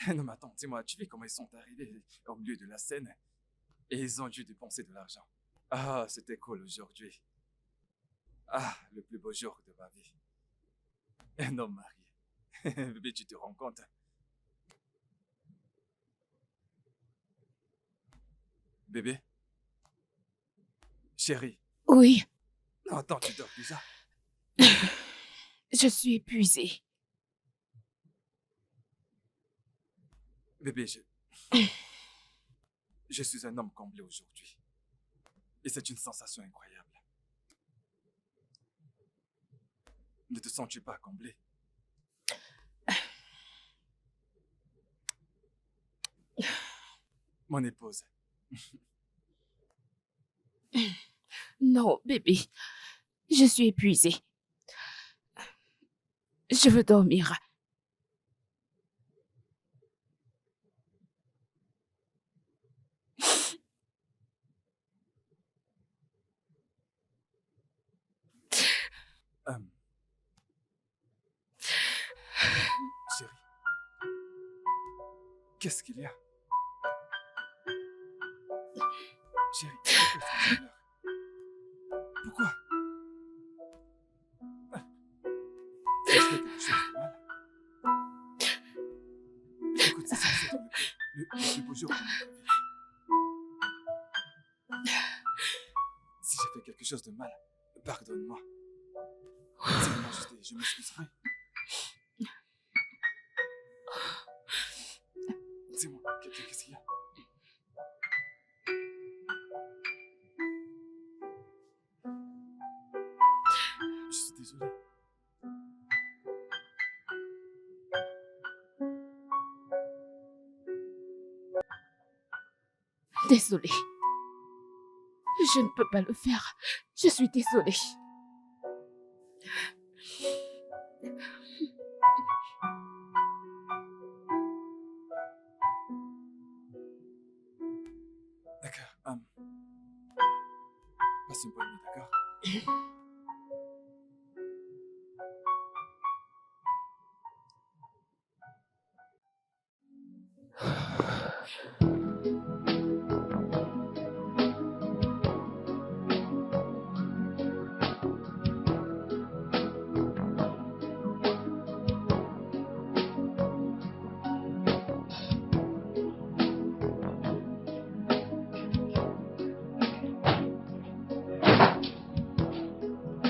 Non mais attends, dis-moi, tu vois comment ils sont arrivés au milieu de la scène et ils ont dû dépenser de l'argent. Ah, c'était cool aujourd'hui. Ah, le plus beau jour de ma vie. Un homme marié. Bébé, tu te rends compte? Bébé? Chérie? Oui, Non, attends, tu dors déjà? je suis épuisée. Bébé, je suis un homme comblé aujourd'hui. Et c'est une sensation incroyable. Ne te sens-tu pas comblé? Mon épouse. Non, bébé, je suis épuisée. Je veux dormir. Euh, Chérie, qu'est-ce qu'il y a? Chérie, pourquoi est-ce que tu pleures? Pourquoi? Tu as fait quelque chose de mal? Écoute, c'est censé être le plus beau jour de notre vie. Si j'ai fait quelque chose de mal, pardonne-moi. Dis-moi juste et je m'excuserai. Dis-moi, qu'est-ce qu'il y a? Je suis désolé. Désolée. Je ne peux pas le faire. Je suis désolée. D'accord. Passe une bonne nuit, d'accord?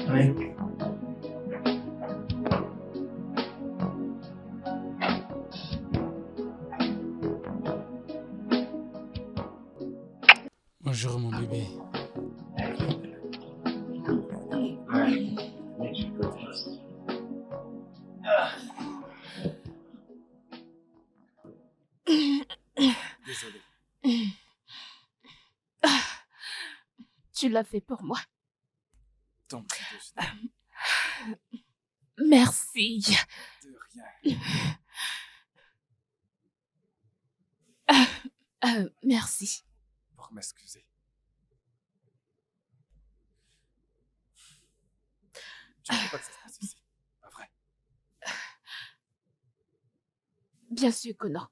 Oui. Bonjour mon bébé. Désolé. Tu l'as fait pour moi. Ton petit déjeuner. Merci. De rien. Merci. Pour m'excuser. Tu ne veux pas que ça se passe ici, pas vrai? Bien sûr que non.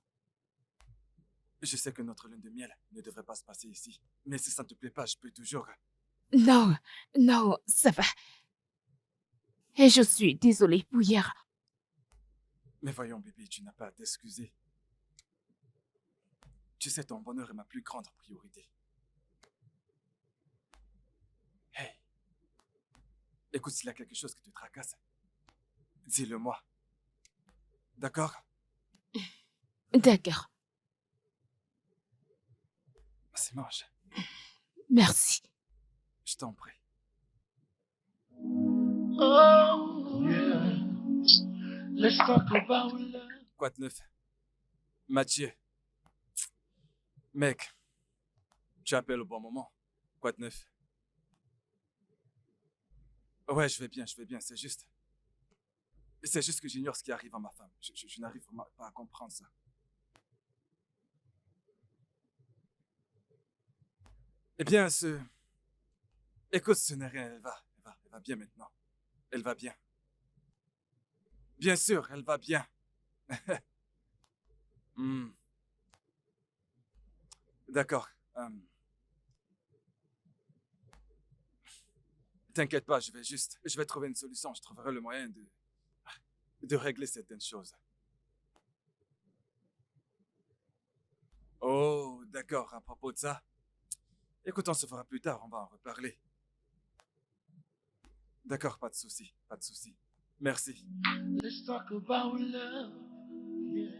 Je sais que notre lune de miel ne devrait pas se passer ici. Mais si ça ne te plaît pas, je peux toujours... Non, non, ça va. Et je suis désolée pour hier. Mais voyons, bébé, tu n'as pas à t'excuser. Tu sais, ton bonheur est ma plus grande priorité. Hey, écoute, s'il y a quelque chose qui te tracasse, dis-le-moi. D'accord? D'accord, Vas-y, mange. merci. Je t'en prie. Oh, yeah. Let's talk about love. Quoi de neuf? Mathieu. Mec, tu appelles au bon moment. Quoi de neuf? Ouais, je vais bien, c'est juste. C'est juste que j'ignore ce qui arrive à ma femme. Je n'arrive pas à comprendre ça. Eh bien, écoute, ce n'est rien, elle va bien maintenant. Elle va bien. Bien sûr, elle va bien. Hmm. D'accord. T'inquiète pas, je vais trouver une solution. Je trouverai le moyen de régler certaines choses. Oh, d'accord, à propos de ça. Écoute, on se fera plus tard, on va en reparler. D'accord, pas de souci, pas de souci. Merci. Let's talk about love. Yeah.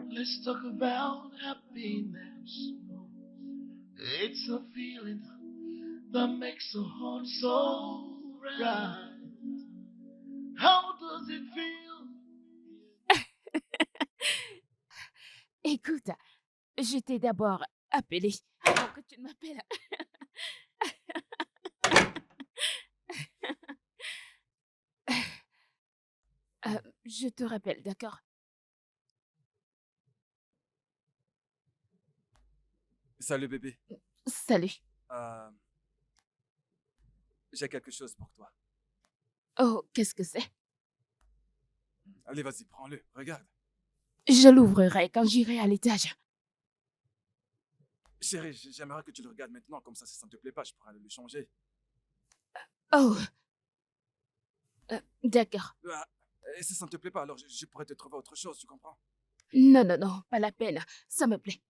Let's talk about happiness. It's a feeling that makes a heart so right. How does it feel? Écoute, je t'ai d'abord appelé avant que tu ne m'appelles. Je te rappelle, d'accord? Salut bébé. Salut. Euh, j'ai quelque chose pour toi. Oh, qu'est-ce que c'est? Allez, vas-y, prends-le, regarde. Je l'ouvrirai quand j'irai à l'étage. Chérie, j'aimerais que tu le regardes maintenant, comme ça, si ça ne te plaît pas, je pourrais le changer. Oh, d'accord. Ah, et si ça ne te plaît pas, alors je pourrais te trouver autre chose, tu comprends? Non, non, non, pas la peine. Ça me plaît.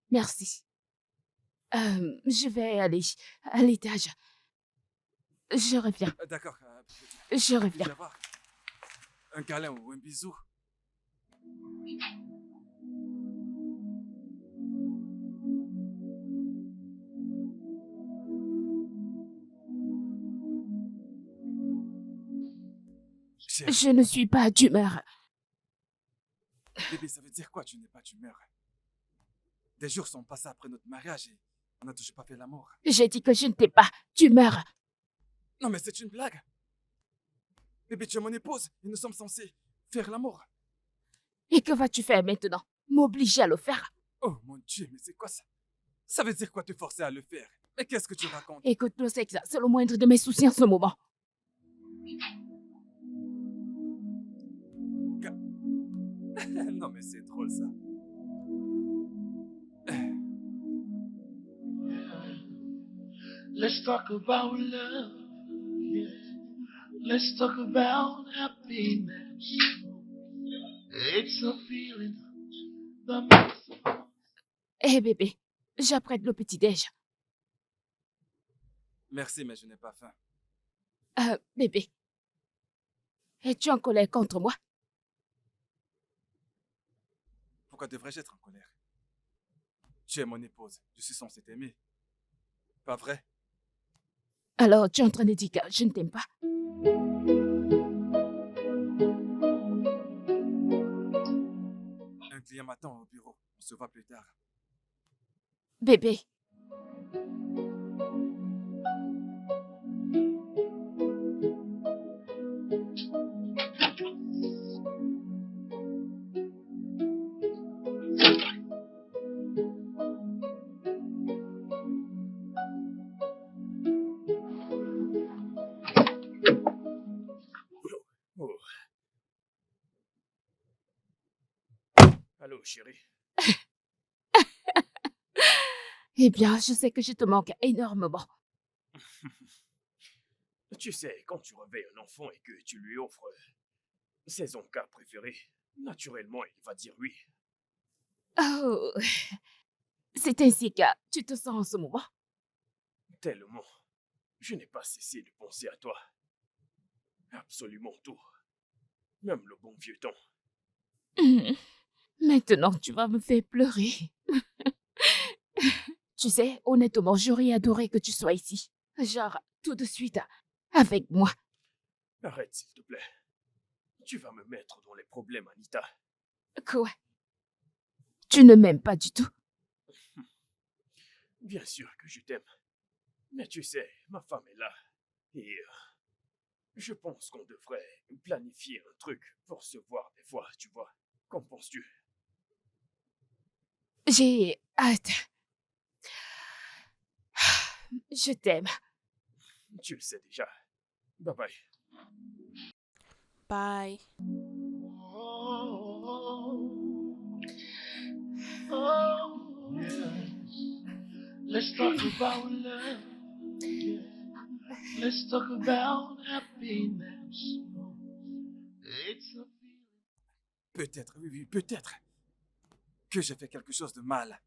Merci. Je vais aller à l'étage. Je reviens. D'accord, Je reviens. puis-je avoir un câlin ou un bisou? Chérie, Je ne suis pas d'humeur. bébé, ça veut dire quoi, tu n'es pas d'humeur? Des jours sont passés après notre mariage et on n'a toujours pas fait l'amour. J'ai dit que je n'étais pas d'humeur. Non, mais c'est une blague. Bébé, tu es mon épouse et nous sommes censés faire l'amour. Et que vas-tu faire maintenant? M'obliger à le faire? Oh mon Dieu, mais c'est quoi ça? Ça veut dire quoi te forcer à le faire? Mais qu'est-ce que tu racontes? Écoute, le sexe, c'est le moindre de mes soucis en ce moment. Non, mais c'est drôle ça. Let's talk about love. Yeah. Let's talk about happiness. It's a feeling that makes a heart. Hé bébé, j'apprête le petit-déj. Merci, mais je n'ai pas faim. Bébé, es-tu en colère contre moi? Pourquoi devrais-je être en colère? Tu es mon épouse. Je suis censé t'aimer. Pas vrai? Alors, tu es en train de dire que je ne t'aime pas? Un client m'attend au bureau. On se voit plus tard. Bébé, Oh. Allô, chérie. eh bien, je sais que je te manque énormément. Tu sais, quand tu réveilles un enfant et que tu lui offres ses encas préférés, naturellement, il va dire oui. Oh, c'est ainsi que tu te sens en ce moment? Tellement. Je n'ai pas cessé de penser à toi. Absolument tout. Même le bon vieux temps. Maintenant, tu vas me faire pleurer. Tu sais, honnêtement, j'aurais adoré que tu sois ici. Genre, tout de suite, avec moi. Arrête, s'il te plaît. Tu vas me mettre dans les problèmes, Anita. Quoi? Tu ne m'aimes pas du tout? Bien sûr que je t'aime. Mais tu sais, ma femme est là. Et je pense qu'on devrait planifier un truc pour se voir des fois, tu vois. Qu'en penses-tu? J'ai hâte. Je t'aime. Tu le sais déjà. Bye bye. Bye. Oh, Let's talk about love. Yeah. Let's talk about happiness. It's a feeling. Peut-être, oui, oui, peut-être que j'ai fait quelque chose de mal.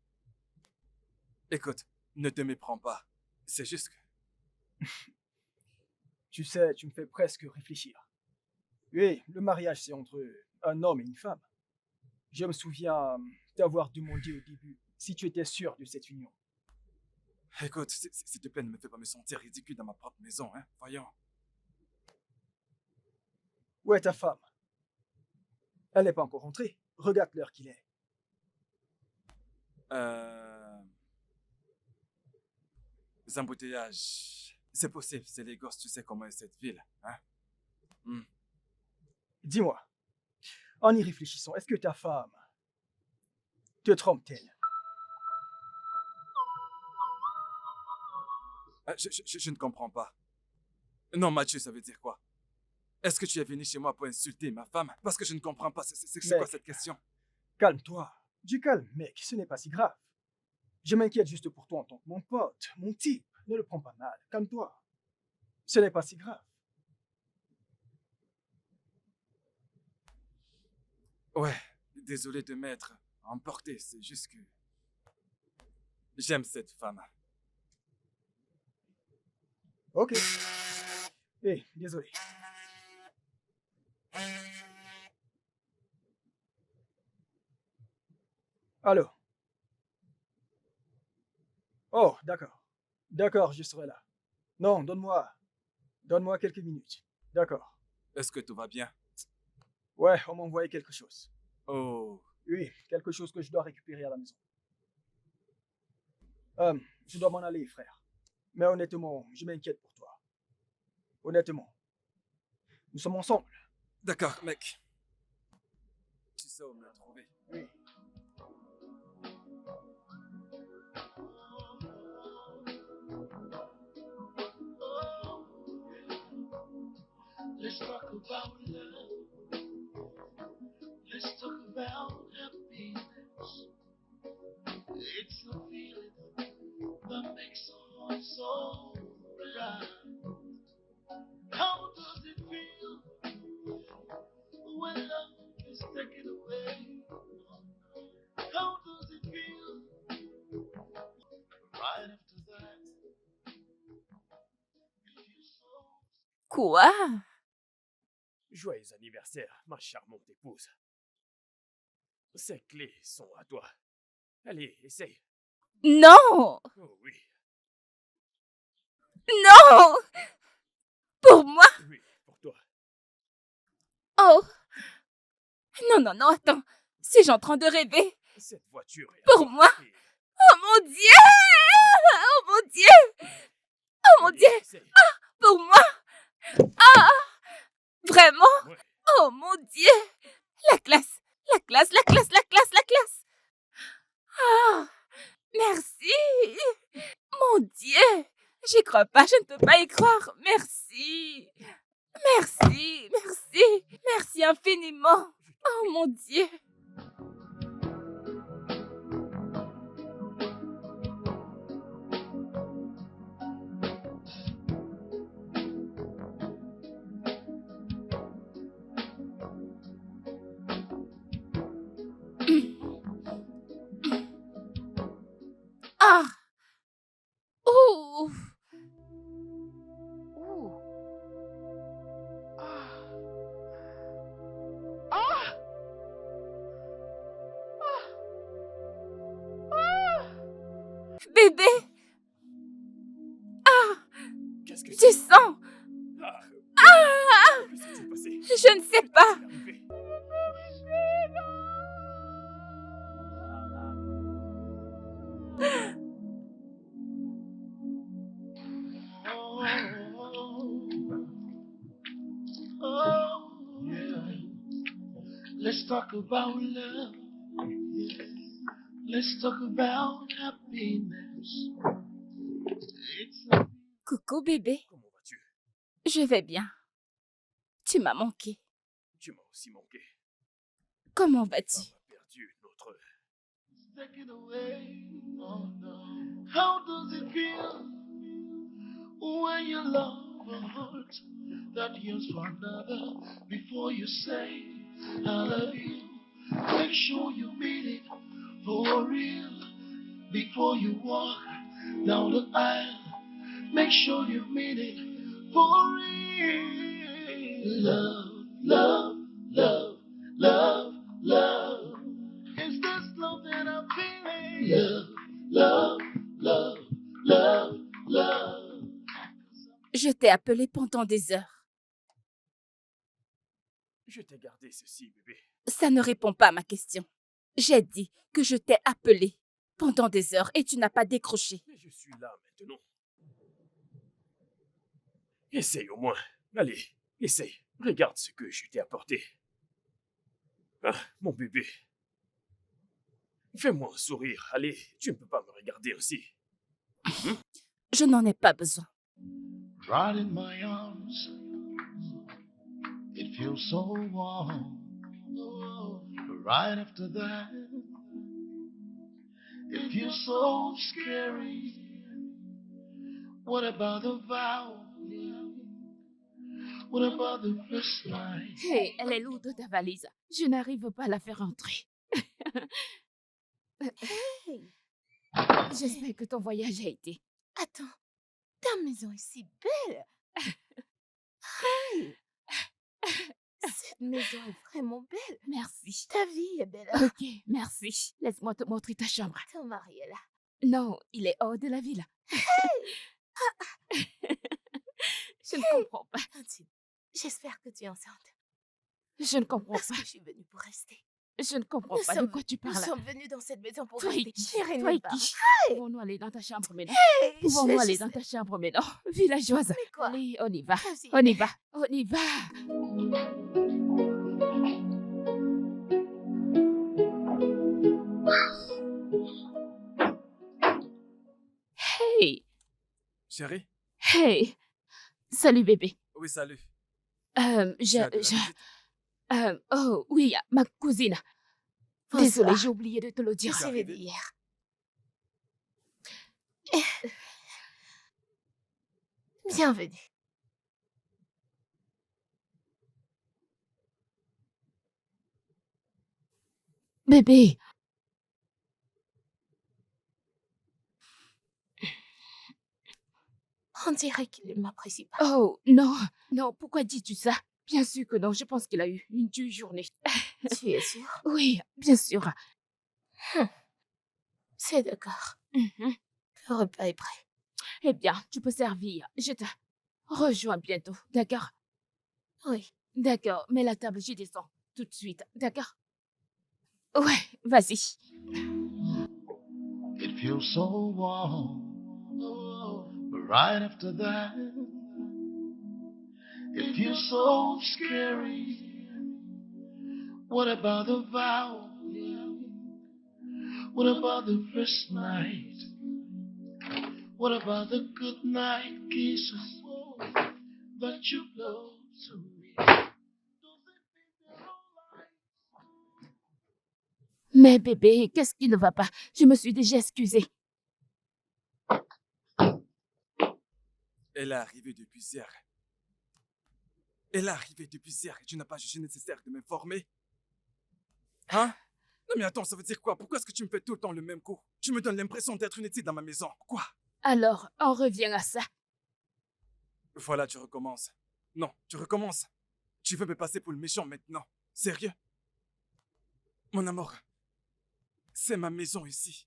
Écoute, ne te méprends pas. C'est juste que... Tu sais, tu me fais presque réfléchir. Oui, le mariage, c'est entre un homme et une femme. Je me souviens t'avoir demandé au début si tu étais sûr de cette union. Écoute, s'il te plaît, ne me fais pas me sentir ridicule dans ma propre maison, hein. Voyons. Où est ta femme? Elle n'est pas encore rentrée. Regarde l'heure qu'il est. Les embouteillages. C'est possible, c'est les gosses, tu sais comment est cette ville, hein. Dis-moi, en y réfléchissant, est-ce que ta femme te trompe-t-elle? Je ne comprends pas. Non, Mathieu, ça veut dire quoi? Est-ce que tu es venu chez moi pour insulter ma femme? Parce que je ne comprends pas, c'est quoi cette question? Calme-toi. Du calme, mec, ce n'est pas si grave. Je m'inquiète juste pour toi en tant que mon pote, mon type. Ne le prends pas mal, calme-toi. Ce n'est pas si grave. Ouais, désolé de m'être emporté, c'est juste que... J'aime cette femme. Ok. Désolé. Allô? Oh, d'accord. D'accord, je serai là. Non, donne-moi quelques minutes. D'accord. Est-ce que tout va bien? Ouais, on m'a envoyé quelque chose. Oh, Oui, quelque chose que je dois récupérer à la maison. Je dois m'en aller, frère. Mais honnêtement, je m'inquiète pour toi. Honnêtement. Nous sommes ensemble. d'accord, mec. Tu sais où me trouver. Oui. Let's talk about love. Let's talk about happiness. It's a feeling that makes our heart so bright. How does it feel when love is taken away? How does it feel right after that? It feels so. Quoi? Joyeux anniversaire, ma charmante épouse. Ces clés sont à toi. Allez, essaye. Non! Oh oui, Non! Pour moi? oui, pour toi. Oh! Non, non, non, attends. Suis-je en train de rêver? Cette voiture est à Pour toi. moi? Et- Oh mon Dieu! Oh mon Dieu! Oh mon Allez, Dieu! essaye. Pour moi? Ah! Vraiment? Ouais. Oh mon Dieu! La classe! La classe! La classe! La classe! La classe! Ah! Merci! Mon Dieu! J'y crois pas, je ne peux pas y croire. Merci! Merci! Merci! Merci infiniment! Oh mon Dieu! Ah! Ouh! Ouh! Ah! Ah! Bébé! Ah! Qu'est-ce que Du c'est? sang! Ah, Ah! que s'est-il passé? Je ne sais pas! Qu'est-il arrivé? Oh, yeah. Let's talk about love. Yeah. Let's talk about happiness. It's a Coucou bébé, Comment vas-tu? je vais bien. Tu m'as manqué. Tu m'as aussi manqué. Comment Femme vas-tu? a perdu notre... taken away. Oh no. How does it feel when you love a heart that yearns for another? Before you say I love you, make sure you mean it for real. Before you walk down the aisle, make sure you mean it for real. Love, love, love, love, love. Is this love that I'm feeling? Love, love, love, love, love. Je t'ai appelé pendant des heures. Je t'ai gardé ceci, bébé. Ça ne répond pas à ma question. J'ai dit que je t'ai appelé pendant des heures et tu n'as pas décroché. Mais je suis là maintenant. Essaye au moins. Allez, essaye. Regarde ce que je t'ai apporté. Ah, mon bébé. Fais-moi un sourire. Allez, tu ne peux pas me regarder ainsi. Je n'en ai pas besoin. Right in my arms, it feels so warm. Right after that, it feels so scary. What about the vow? What about the first night? Hé, elle est lourde ta valise. Je n'arrive pas à la faire entrer. J'espère que ton voyage a été. Attends, ta maison est si belle. Hey, cette maison est vraiment belle. Merci. Ta vie est belle. Ok, merci. Laisse-moi te montrer ta chambre. Ton mari est là. Non, il est hors de la ville. Je ne comprends pas. Tantine, j'espère que tu es enceinte. Je ne comprends Parce pas. que je suis venue pour rester. Je ne comprends Nous pas de sommes- quoi tu Nous parles. sommes venus dans cette maison pour Toi et rester. qui J'irai Toi et nulle part. qui Pouvons-nous aller dans ta chambre maintenant Hey, je Pouvons-nous vais aller juste- dans ta chambre maintenant Villageoise. Mais quoi? Allez, on y va. Vas-y. On y va. On y va. Hey, Chérie? hey. Salut bébé. Oui, salut. Tu Je, as de la je, visite? oh oui, ma cousine. Bonsoir. Désolée, j'ai oublié de te le Je dire. suis arrivé. venue hier. Bienvenue. Bébé, On dirait qu'il ne m'apprécie pas. oh non, non, pourquoi dis-tu ça? Bien sûr que non, je pense qu'il a eu une dure journée. Tu es sûre? Oui, bien sûr. C'est d'accord. Mhm. Le repas est prêt. Eh bien, tu peux servir. Je te rejoins bientôt, d'accord? Oui. D'accord, mets la table, j'y descends tout de suite, d'accord? Ouais, vas-y. It feels so warm. But right after that, it feels so scary. What about the vow? What about the first night? What about the good night kisses that you blow to me? Mais bébé, qu'est-ce qui ne va pas? Je me suis déjà excusée. Elle est arrivée depuis hier. Elle est arrivée depuis hier et tu n'as pas jugé nécessaire de m'informer. Hein? Non mais attends, ça veut dire quoi? Pourquoi est-ce que tu me fais tout le temps le même coup? Tu me donnes l'impression d'être une étude dans ma maison. Quoi? Alors, on revient à ça. Voilà, tu recommences. Non, tu recommences. Tu veux me passer pour le méchant maintenant. Sérieux? Mon amour, c'est ma maison ici.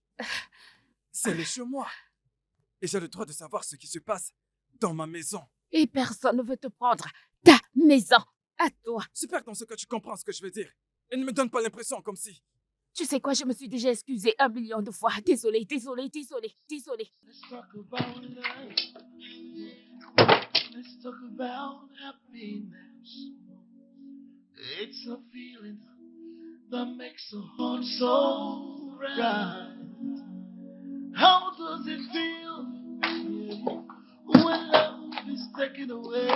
C'est le chez moi. Et j'ai le droit de savoir ce qui se passe dans ma maison. Et personne ne veut te prendre ta maison à toi. J'espère dans ce que tu comprends ce que je veux dire. Et ne me donne pas l'impression comme si... Tu sais quoi, je me suis déjà excusée 1 million de fois. Désolée, désolée, désolée, désolée. Let's talk about love. Let's talk about happiness. It's a feeling that makes a heart so right. How does it feel when love is taken away?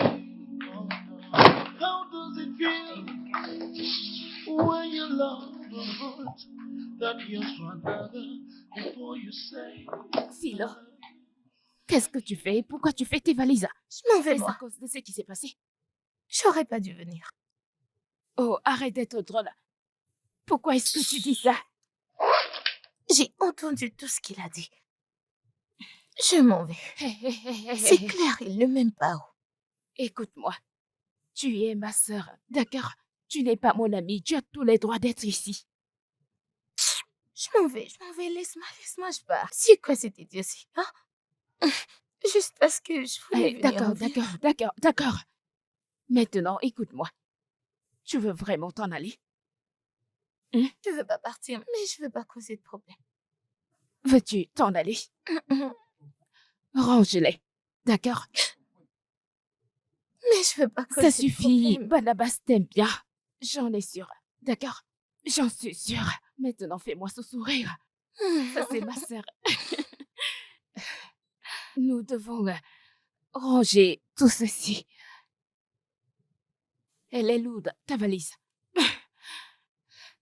How does it feel when you love a heart that yearns for another before you say Philo, qu'est-ce que tu fais? Pourquoi tu fais tes valises? Je m'en vais, Est-ce à moi. cause de ce qui s'est passé? J'aurais pas dû venir. Oh, arrête d'être drôle. Pourquoi est-ce que tu dis ça? J'ai entendu tout ce qu'il a dit. Je m'en vais. C'est clair, il ne m'aime pas. Écoute-moi. Tu es ma sœur, d'accord? Tu n'es pas mon ami. Tu as tous les droits d'être ici. Je m'en vais. Laisse-moi, je pars. C'est quoi cette idiotie, hein? Juste parce que je voulais venir. D'accord. Maintenant, écoute-moi. Tu veux vraiment t'en aller? Je veux pas partir, mais je veux pas causer de problème. Veux-tu t'en aller? Range-les, d'accord? Mais je veux pas causer Ça de suffit, problème. Barnabas t'aime bien. J'en ai sûre, d'accord? J'en suis sûre. Maintenant, fais-moi ce sourire. Ça, c'est ma sœur. Nous devons ranger tout ceci. Elle est lourde, ta valise.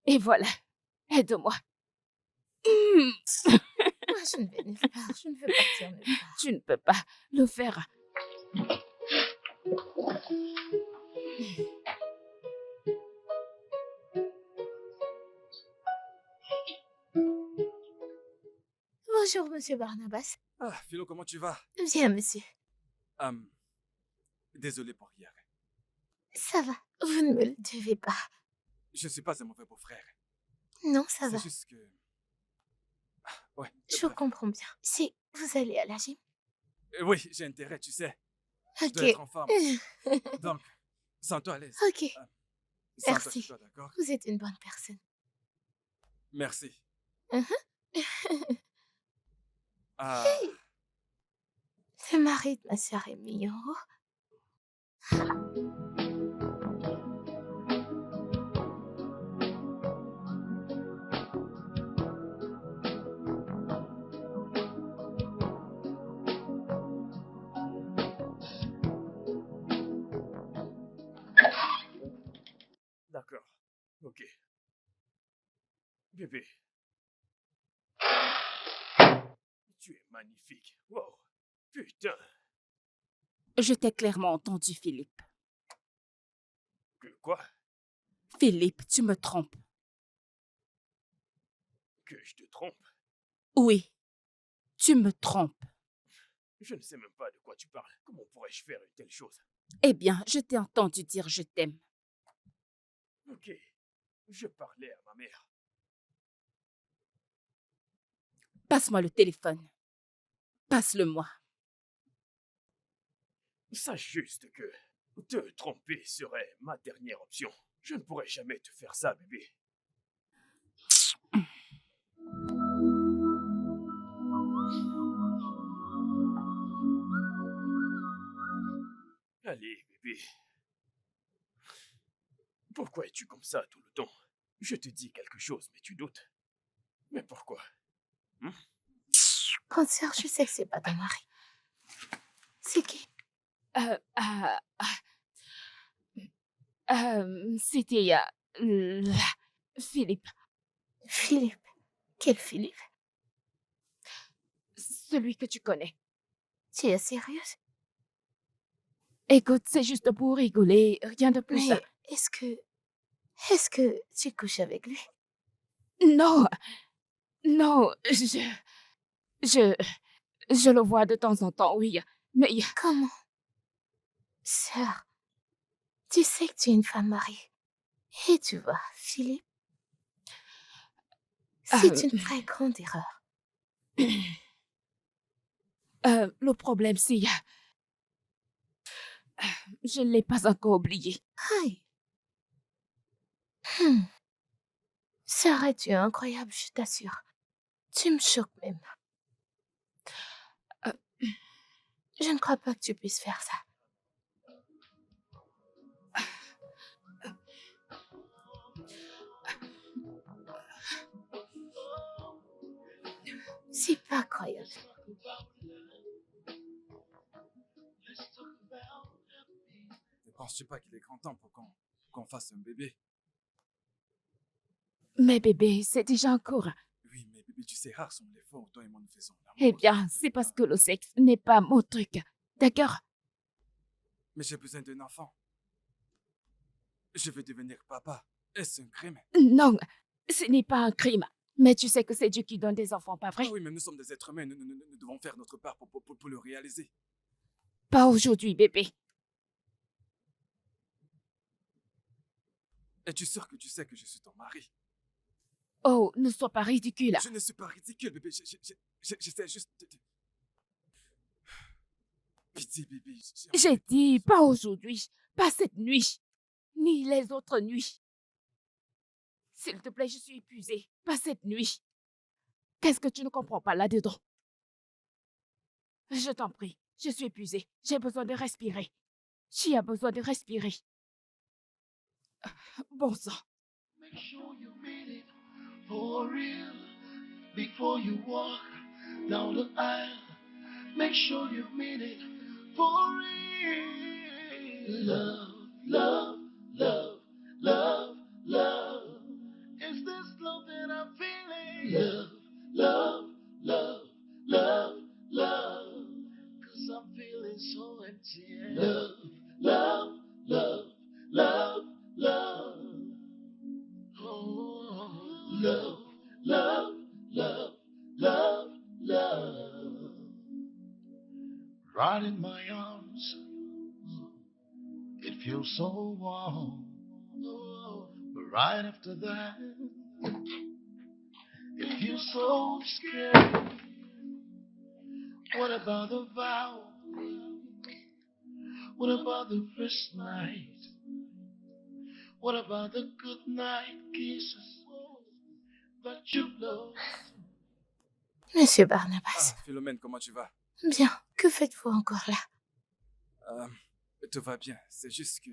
Et voilà, aide-moi. Moi, je ne vais nulle part. Je ne veux partir nulle part. Tu ne peux pas le faire. Bonjour, monsieur Barnabas. Ah, Philo, comment tu vas? Bien, monsieur. Désolé pour hier. Ça va. Vous ne me le devez pas. Je ne suis pas un mauvais beau-frère. Non, ça va. C'est juste que... Ouais. Je comprends bien. Si vous allez à la gym. Oui, j'ai intérêt, tu sais. Je Ok. dois être en forme. Donc, sens-toi à l'aise. Ok. Sens-toi Merci. chez toi, d'accord? Vous êtes une bonne personne. Merci. Mhm. Ah, Le mari de ma sœur est mignon. D'accord. Ok. Bébé. Tu es magnifique. Wow. Putain. Je t'ai clairement entendu, Philippe. Que quoi? Philippe, tu me trompes. Que je te trompe? Oui, tu me trompes. Je ne sais même pas de quoi tu parles. Comment pourrais-je faire une telle chose? Eh bien, je t'ai entendu dire je t'aime. Ok. Je parlais à ma mère. Passe-moi le téléphone. Passe-le-moi. Sache juste que te tromper serait ma dernière option. Je ne pourrais jamais te faire ça, bébé. Allez, bébé. Pourquoi es-tu comme ça tout le temps? Je te dis quelque chose, mais tu doutes. Mais pourquoi? Concert, je sais que c'est pas ton mari. C'est qui? C'était Philippe, Philippe. Quel Philippe? celui que tu connais. Tu es sérieuse? Écoute, c'est juste pour rigoler, rien de plus. Mais est-ce que tu couches avec lui? Non, non, je le vois de temps en temps, oui, mais Comment? Sœur, tu sais que tu es une femme mariée. Et tu vois, Philippe, c'est une très grande erreur. le problème, c'est je ne l'ai pas encore oublié. Aïe. Serais-tu incroyable, je t'assure. Tu me choques même. Je ne crois pas que tu puisses faire ça. C'est pas croyable. ne penses-tu pas qu'il est grand temps pour qu'on fasse un bébé? Mais bébé, c'est déjà un cours. Oui, mais bébé, tu sais, rares sont les fois où toi et moi nous faisons l'amour. Eh bien, c'est parce que le sexe n'est pas mon truc. D'accord? Mais j'ai besoin d'un enfant. Je veux devenir papa. Est-ce un crime? Non, ce n'est pas un crime. Mais tu sais que c'est Dieu qui donne des enfants, pas vrai? Ah oui, mais nous sommes des êtres humains. Nous devons faire notre part pour le réaliser. Pas aujourd'hui, bébé. Es-tu sûr que tu sais que je suis ton mari? Oh, ne sois pas ridicule. Je ne suis pas ridicule, bébé. J'essaie juste de... Pitié, bébé. J'ai dit pas aujourd'hui, pas cette nuit, ni les autres nuits. S'il te plaît, je suis épuisée. Pas cette nuit. Qu'est-ce que tu ne comprends pas là-dedans? Je t'en prie, je suis épuisée. J'ai besoin de respirer. Qui a besoin de respirer? Bon sang. Make sure you mean it for real before you walk down the aisle. Make sure you mean it for real. Love, love, love, love, love. Is this love that I'm feeling? Love, love, love, love, love. 'Cause I'm feeling so empty. Love, love, love, love, love. Oh, love, love, love, love, love. Right in my arms, it feels so warm. Oh, but right after that, it feels so scary. What about the vow? What about the first night? What about the good night kisses that you lost? Monsieur Barnabas. Ah, Philomène, comment tu vas? Bien, que faites-vous encore là? Tout va bien. C'est juste que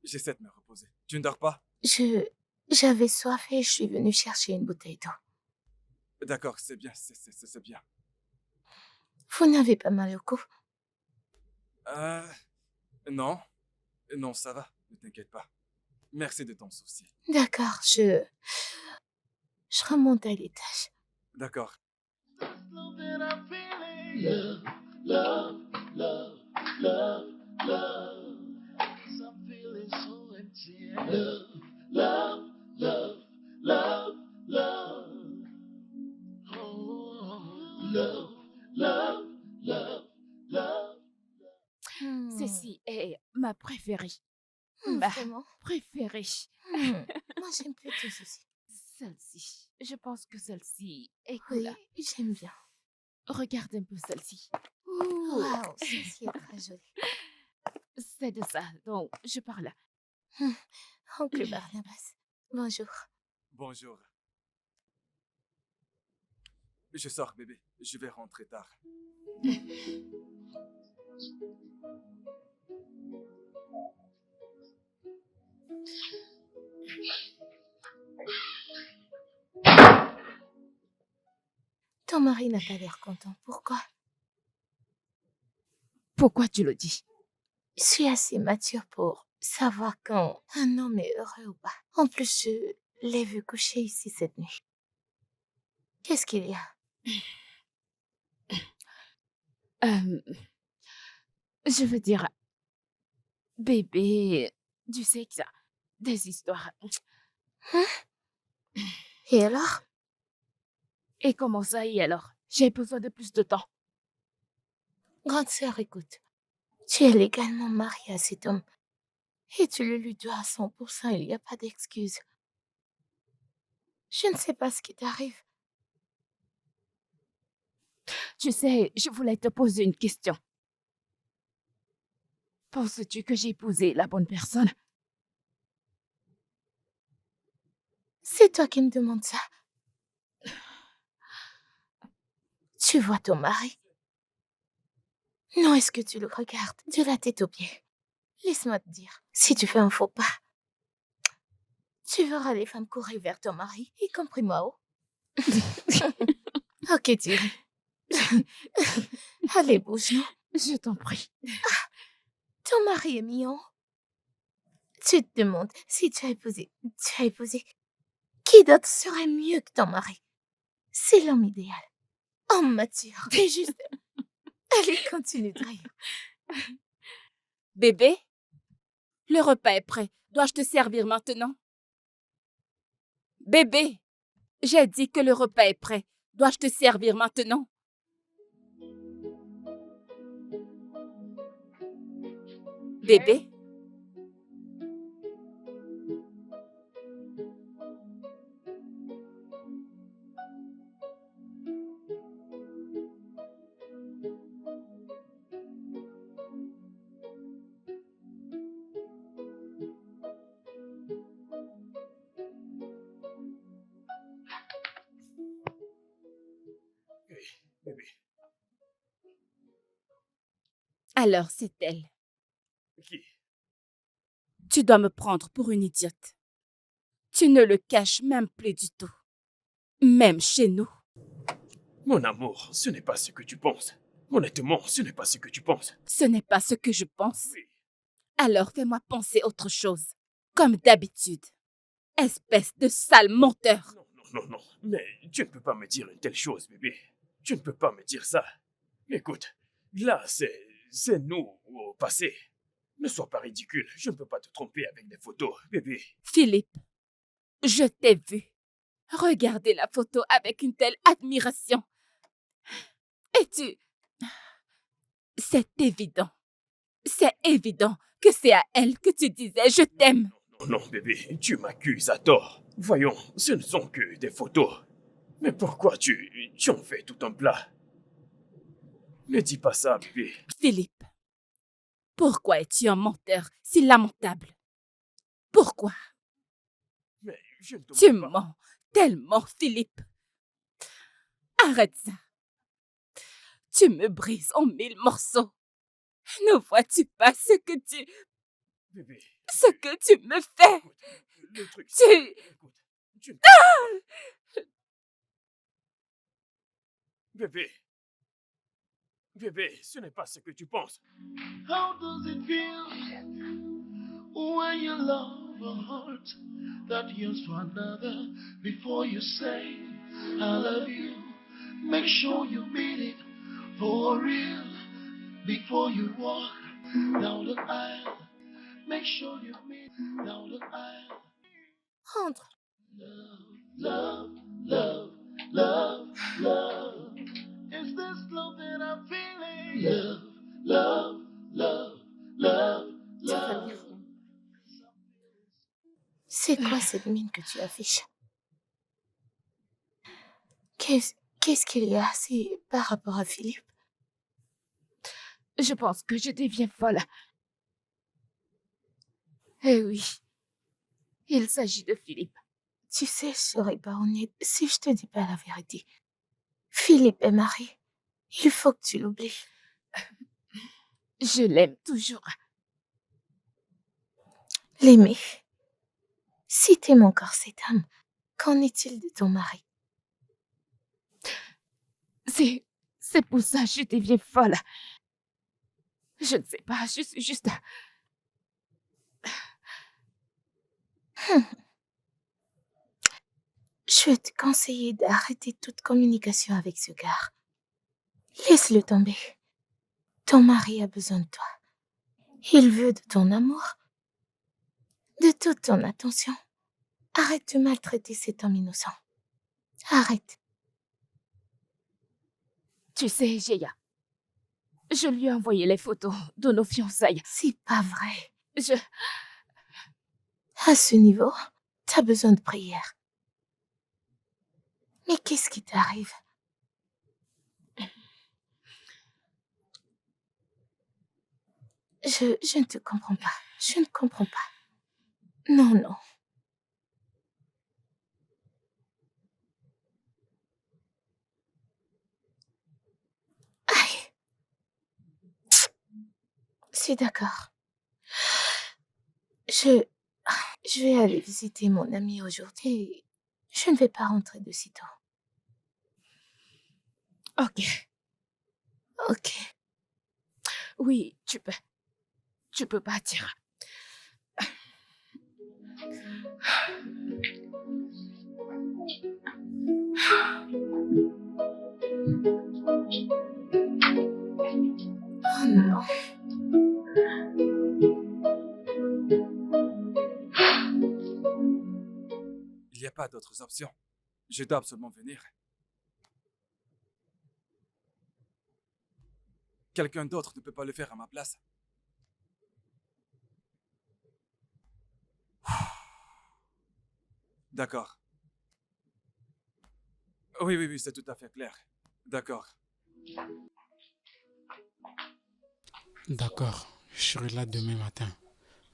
j'essaie de me reposer. Tu ne dors pas? J'avais soif et je suis venue chercher une bouteille d'eau. D'accord, c'est bien, c'est bien. Vous n'avez pas mal au cou? Non. Non, ça va. Ne t'inquiète pas. Merci de ton souci. D'accord, je remonte à l'étage. D'accord. Love that I'm feeling. Love, love, love, love, love. 'Cause I'm feeling so empty. Love, love, love, love, love. Oh, love, love, love, love. Ceci est ma préférée. Ma Vraiment? préférée. Moi, j'aime plutôt ceci. Celle-ci. Je pense que celle-ci est cool. Oui, j'aime bien. Regarde un peu celle-ci. Waouh, ceci est très joli. C'est de ça dont je parle. Oncle Barnabas, bonjour. Bonjour. Je sors, bébé. Je vais rentrer tard. Ton mari n'a pas l'air content. Pourquoi? Pourquoi tu le dis? Je suis assez mature pour savoir quand un homme est heureux ou pas. En plus, je l'ai vu coucher ici cette nuit. Qu'est-ce qu'il y a? Je veux dire, bébé, du sexe, des histoires. Et alors? Et comment ça, et alors? J'ai besoin de plus de temps. Grande sœur, écoute. Tu es légalement mariée à cet homme. Et tu le lui dois à 100%, il n'y a pas d'excuse. Je ne sais pas ce qui t'arrive. Tu sais, je voulais te poser une question. Penses-tu que j'ai épousé la bonne personne? C'est toi qui me demandes ça. Tu vois ton mari? Non, est-ce que tu le regardes de la tête aux pieds? Laisse-moi te dire, si tu fais un faux pas, tu verras les femmes courir vers ton mari, y compris moi. Oh. Ok, Thierry. Allez, bouge-nous. Je t'en prie. Ton mari est mignon. Tu te demandes si tu as épousé Qui d'autre serait mieux que ton mari? C'est l'homme idéal. Homme mature. T'es juste... Allez, continue de rire. Bébé, le repas est prêt. Dois-je te servir maintenant? Bébé, j'ai dit que le repas est prêt. Dois-je te servir maintenant? Bébé? Oui, bébé. Alors c'est elle. Qui? Tu dois me prendre pour une idiote. Tu ne le caches même plus du tout. Même chez nous. Mon amour, ce n'est pas ce que tu penses. Honnêtement, ce n'est pas ce que tu penses. Ce n'est pas ce que je pense. Oui. Alors fais-moi penser autre chose. Comme d'habitude. Espèce de sale menteur. Non, non, non, non. Mais tu ne peux pas me dire une telle chose, bébé. Tu ne peux pas me dire ça. Écoute, là, c'est nous au passé. Ne sois pas ridicule. Je ne peux pas te tromper avec des photos, bébé. Philippe, je t'ai vu. Regarder la photo avec une telle admiration. Et tu... C'est évident. C'est évident que c'est à elle que tu disais « je t'aime ». Non, non, bébé, tu m'accuses à tort. Voyons, ce ne sont que des photos. Mais pourquoi tu en fais tout un plat? Ne dis pas ça, bébé. Philippe, pourquoi es-tu un menteur si lamentable? Pourquoi? Mais je ne te Tu mens pas. mens tellement, Philippe. Arrête ça. Tu me brises en 1000 morceaux. Ne vois-tu pas ce que Bébé, tu me fais? écoute, le truc, Tu... écoute, tu ne peux pas. Bébé. Bébé, ce n'est pas ce que tu penses. How does it feel when you love a heart that yearns for another before you say I love you? Make sure you mean it for real before you walk down the aisle. Make sure you mean it down the aisle. Rentre. Love, love, love, love. Is this love that I'm feeling? Love, love, love, love, Tu vas bien. love. C'est quoi cette mine que tu affiches? Qu'est-ce qu'il y a? C'est par rapport à Philippe? Je pense que je deviens folle. Eh oui, il s'agit de Philippe. Tu sais, je serais pas honnête si je te dis pas la vérité. Philippe est marié. Il faut que tu l'oublies. Je l'aime toujours. L'aimer. Si t'aimes encore cette âme, qu'en est-il de ton mari? C'est pour ça que je deviens folle. Je ne sais pas, je suis juste... Je vais te conseiller d'arrêter toute communication avec ce gars. Laisse-le tomber. Ton mari a besoin de toi. Il veut de ton amour, de toute ton attention. Arrête de maltraiter cet homme innocent. Arrête. Tu sais, Géa, je lui ai envoyé les photos de nos fiançailles. C'est pas vrai. Je... À ce niveau, t'as besoin de prière. Mais qu'est-ce qui t'arrive? Je ne te comprends pas. Je ne comprends pas. Non, non. Aïe. C'est d'accord. Je vais aller visiter mon ami aujourd'hui. Je ne vais pas rentrer de sitôt. Ok. Ok. Oui, tu peux partir. Oh non. Il n'y a pas d'autres options. Je dois absolument venir. Quelqu'un d'autre ne peut pas le faire à ma place. D'accord. Oui, c'est tout à fait clair. D'accord. D'accord, je serai là demain matin.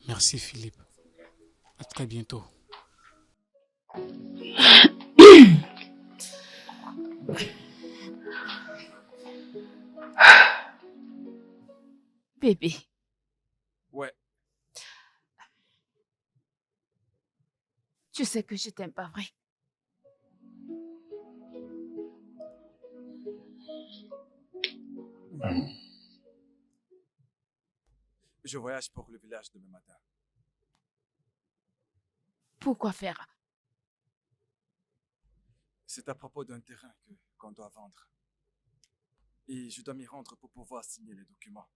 Merci Philippe. À très bientôt. Bébé, Ouais, tu sais que je t'aime pas vrai. je voyage pour le village demain matin. Pourquoi faire? C'est à propos d'un terrain qu'on doit vendre. Et je dois m'y rendre pour pouvoir signer les documents.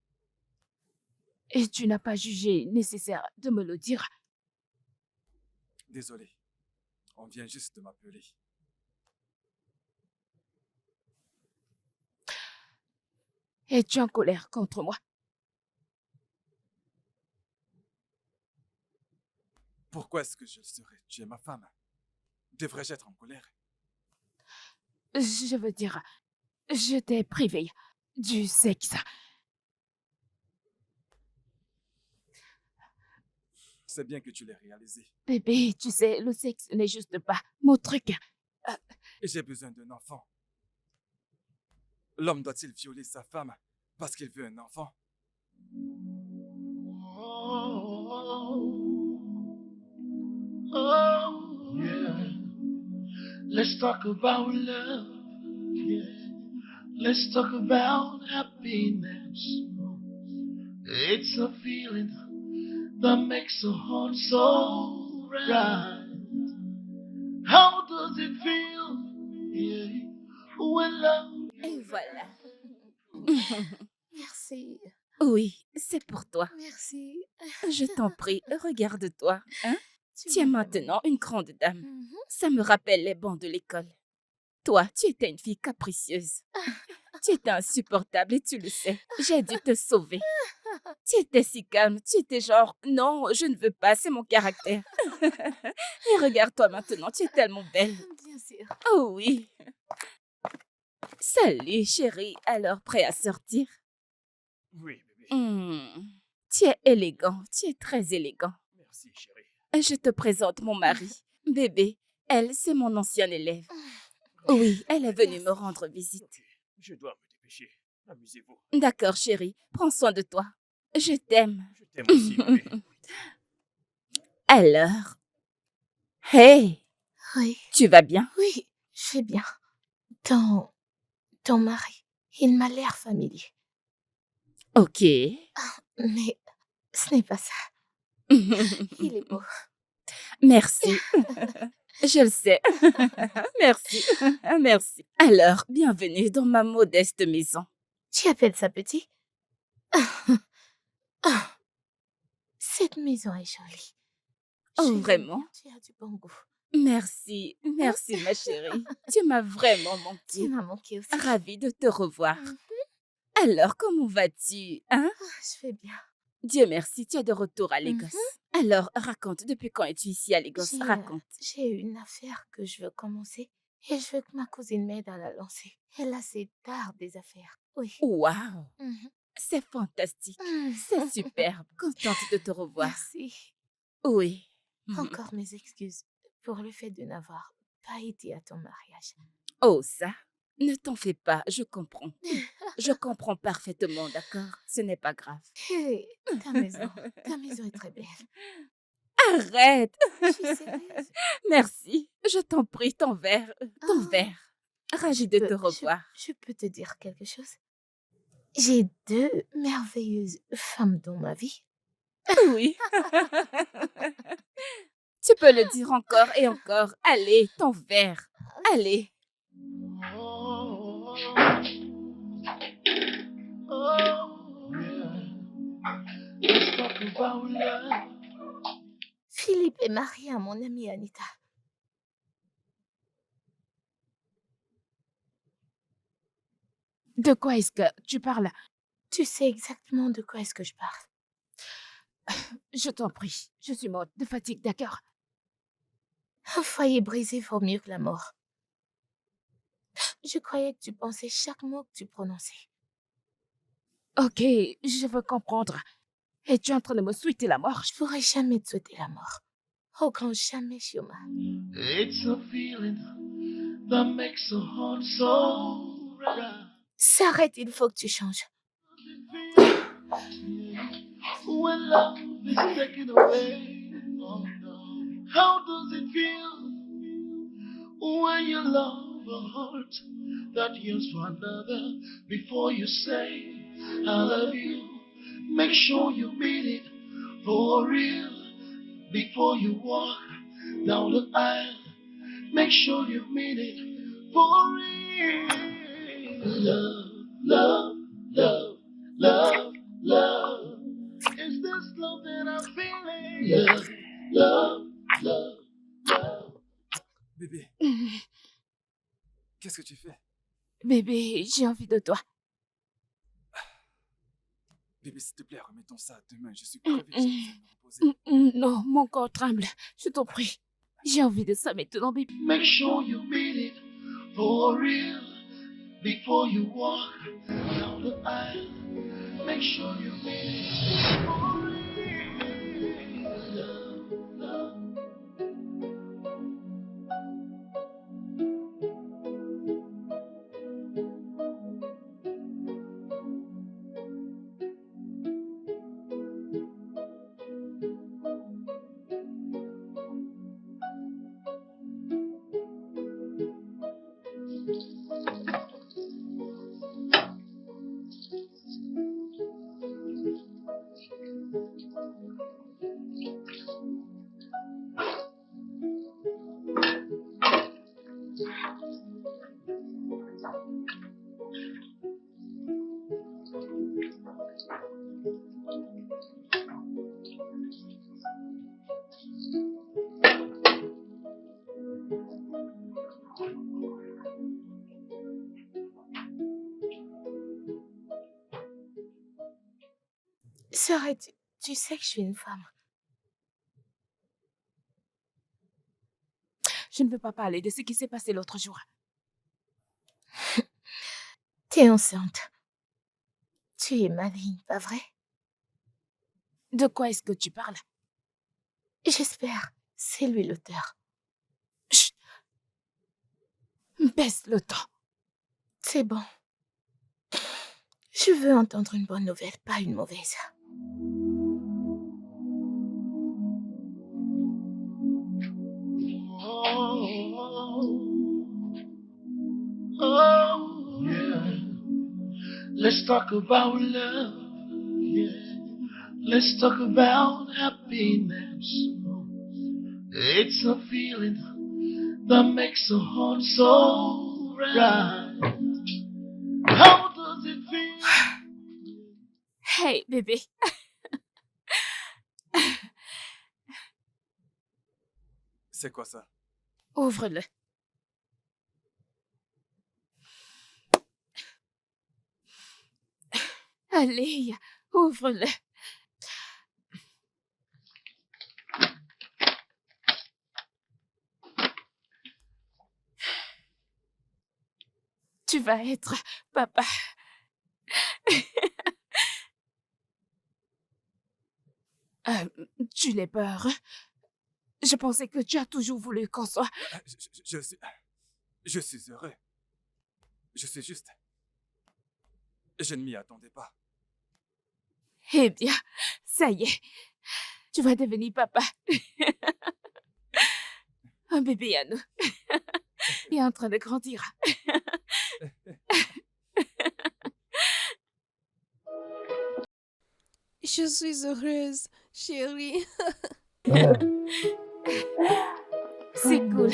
Et tu n'as pas jugé nécessaire de me le dire? Désolé, on vient juste de m'appeler. Es-tu en colère contre moi? Pourquoi est-ce que je le serais? Tu es ma femme. Devrais-je être en colère? Je veux dire, je t'ai privé du sexe. C'est bien que tu l'aies réalisé. Bébé, tu sais, le sexe n'est juste pas mon truc. Et j'ai besoin d'un enfant. L'homme doit-il violer sa femme parce qu'il veut un enfant? Oh, yeah. Let's talk about love. Yeah. Let's talk about happiness. It's a feeling that makes a heart so right. How does it feel? Yeah. When love. Et voilà. Merci. Oui, c'est pour toi. Merci. Je t'en prie, regarde-toi. Hein? Tu es m'as maintenant une grande dame. vraiment- Mhm. Ça me rappelle les bancs de l'école. Toi, tu étais une fille capricieuse. Tu étais insupportable et tu le sais. J'ai dû te sauver. Tu étais si calme. Tu étais genre, non, je ne veux pas, c'est mon caractère. Et regarde-toi maintenant, tu es tellement belle. Bien sûr. Oh oui. Salut, chérie. Alors, prêt à sortir? Oui, bébé. Tu es élégant. Tu es très élégant. Merci, chérie. Je te présente mon mari. Bébé, elle, c'est mon ancienne élève. Oui, elle est venue me rendre visite. Ok, je dois me dépêcher. Amusez-vous. D'accord, chérie. Prends soin de toi. Je t'aime. Je t'aime aussi, bébé. Alors, hey, Oui, tu vas bien? oui, je vais bien. Ton mari, il m'a l'air familier. Ok. Mais ce n'est pas ça. Il est beau. Merci. Je le sais. Merci. Merci. Alors, bienvenue dans ma modeste maison. Tu appelles ça petit? Ah, cette maison est jolie. Oh, Je l'aime vraiment? bien, tu as du bon goût. Merci. Merci, ma chérie. Tu m'as vraiment Tu manqué. m'as manqué aussi. Ravie de te revoir. Mhm. Alors, comment vas-tu, hein? Je vais bien. Dieu merci, tu es de retour à Lagos. Alors, raconte, depuis quand es-tu ici à Lagos? J'ai, Raconte. J'ai une affaire que je veux commencer et je veux que ma cousine m'aide à la lancer. Elle a ses dards des affaires. Oui. Waouh, Mhm. c'est fantastique. Mhm. C'est superbe. Contente de te revoir. Merci. Oui. Encore mes excuses pour le fait de n'avoir pas été à ton mariage. Oh, ça, ne t'en fais pas, je comprends. Je comprends parfaitement, d'accord? Ce n'est pas grave. Hé, ta maison est très belle. Arrête! Je suis sérieuse. Merci. Je t'en prie, ton verre. Ton Ah. verre. Ravi de te peux- revoir. Je peux te dire quelque chose? J'ai 2 merveilleuses femmes dans ma vie. Oui. Tu peux le dire encore et encore. Allez, ton verre. Allez. Oh, oh, yeah. Let's talk about love. Philippe est marié à mon amie Anita. De quoi est-ce que tu parles? Tu sais exactement de quoi est-ce que je parle. Je t'en prie. Je suis morte de fatigue, d'accord? Un foyer brisé vaut mieux que la mort. Je croyais que tu pensais chaque mot que tu prononçais. Ok, je veux comprendre. Es-tu en train de me souhaiter la mort? Je pourrais jamais te souhaiter la mort. Au grand jamais, Shioma. It's a feeling that makes a heart so right. S'arrête, il faut que tu changes. When love is taken away, oh no. How does it feel when you love a heart that yearns for another? Before you say I love you, make sure you mean it for real. Before you walk down the aisle, make sure you mean it for real. Love, love, love, love, love. Is this love that I'm feeling? Love, love, love, love. Bébé, qu'est-ce que tu fais? Bébé, j'ai envie de toi. Bébé, s'il te plaît, remettons ça demain. Je suis crevé, j'ai besoin de me reposer. Non, mon corps tremble. Je t'en prie. J'ai envie de ça maintenant, bébé. Make sure you mean it for real. Before you walk down the aisle, make sure you mean it for real. Love, love. S'arrête, tu sais que je suis une femme. Je ne veux pas parler de ce qui s'est passé l'autre jour. T'es enceinte. Tu es maligne, pas vrai? De quoi est-ce que tu parles? J'espère. C'est lui l'auteur. Chut. Baisse le ton. C'est bon. Je veux entendre une bonne nouvelle, pas une mauvaise. Oh, yeah. Let's talk about love. Yeah. Let's talk about happiness. It's a feeling that makes a heart so right. How does it feel? Hey, bébé. C'est quoi ça? Ouvre-le. Allez, ouvre-le. Tu vas être papa. Tu l'as peur. Je pensais que tu as toujours voulu qu'on soit... Je suis heureux. Je suis juste... Je ne m'y attendais pas. Eh bien, ça y est. Tu vas devenir papa. Un bébé à nous. Il est en train de grandir. Je suis heureuse, chérie. C'est cool.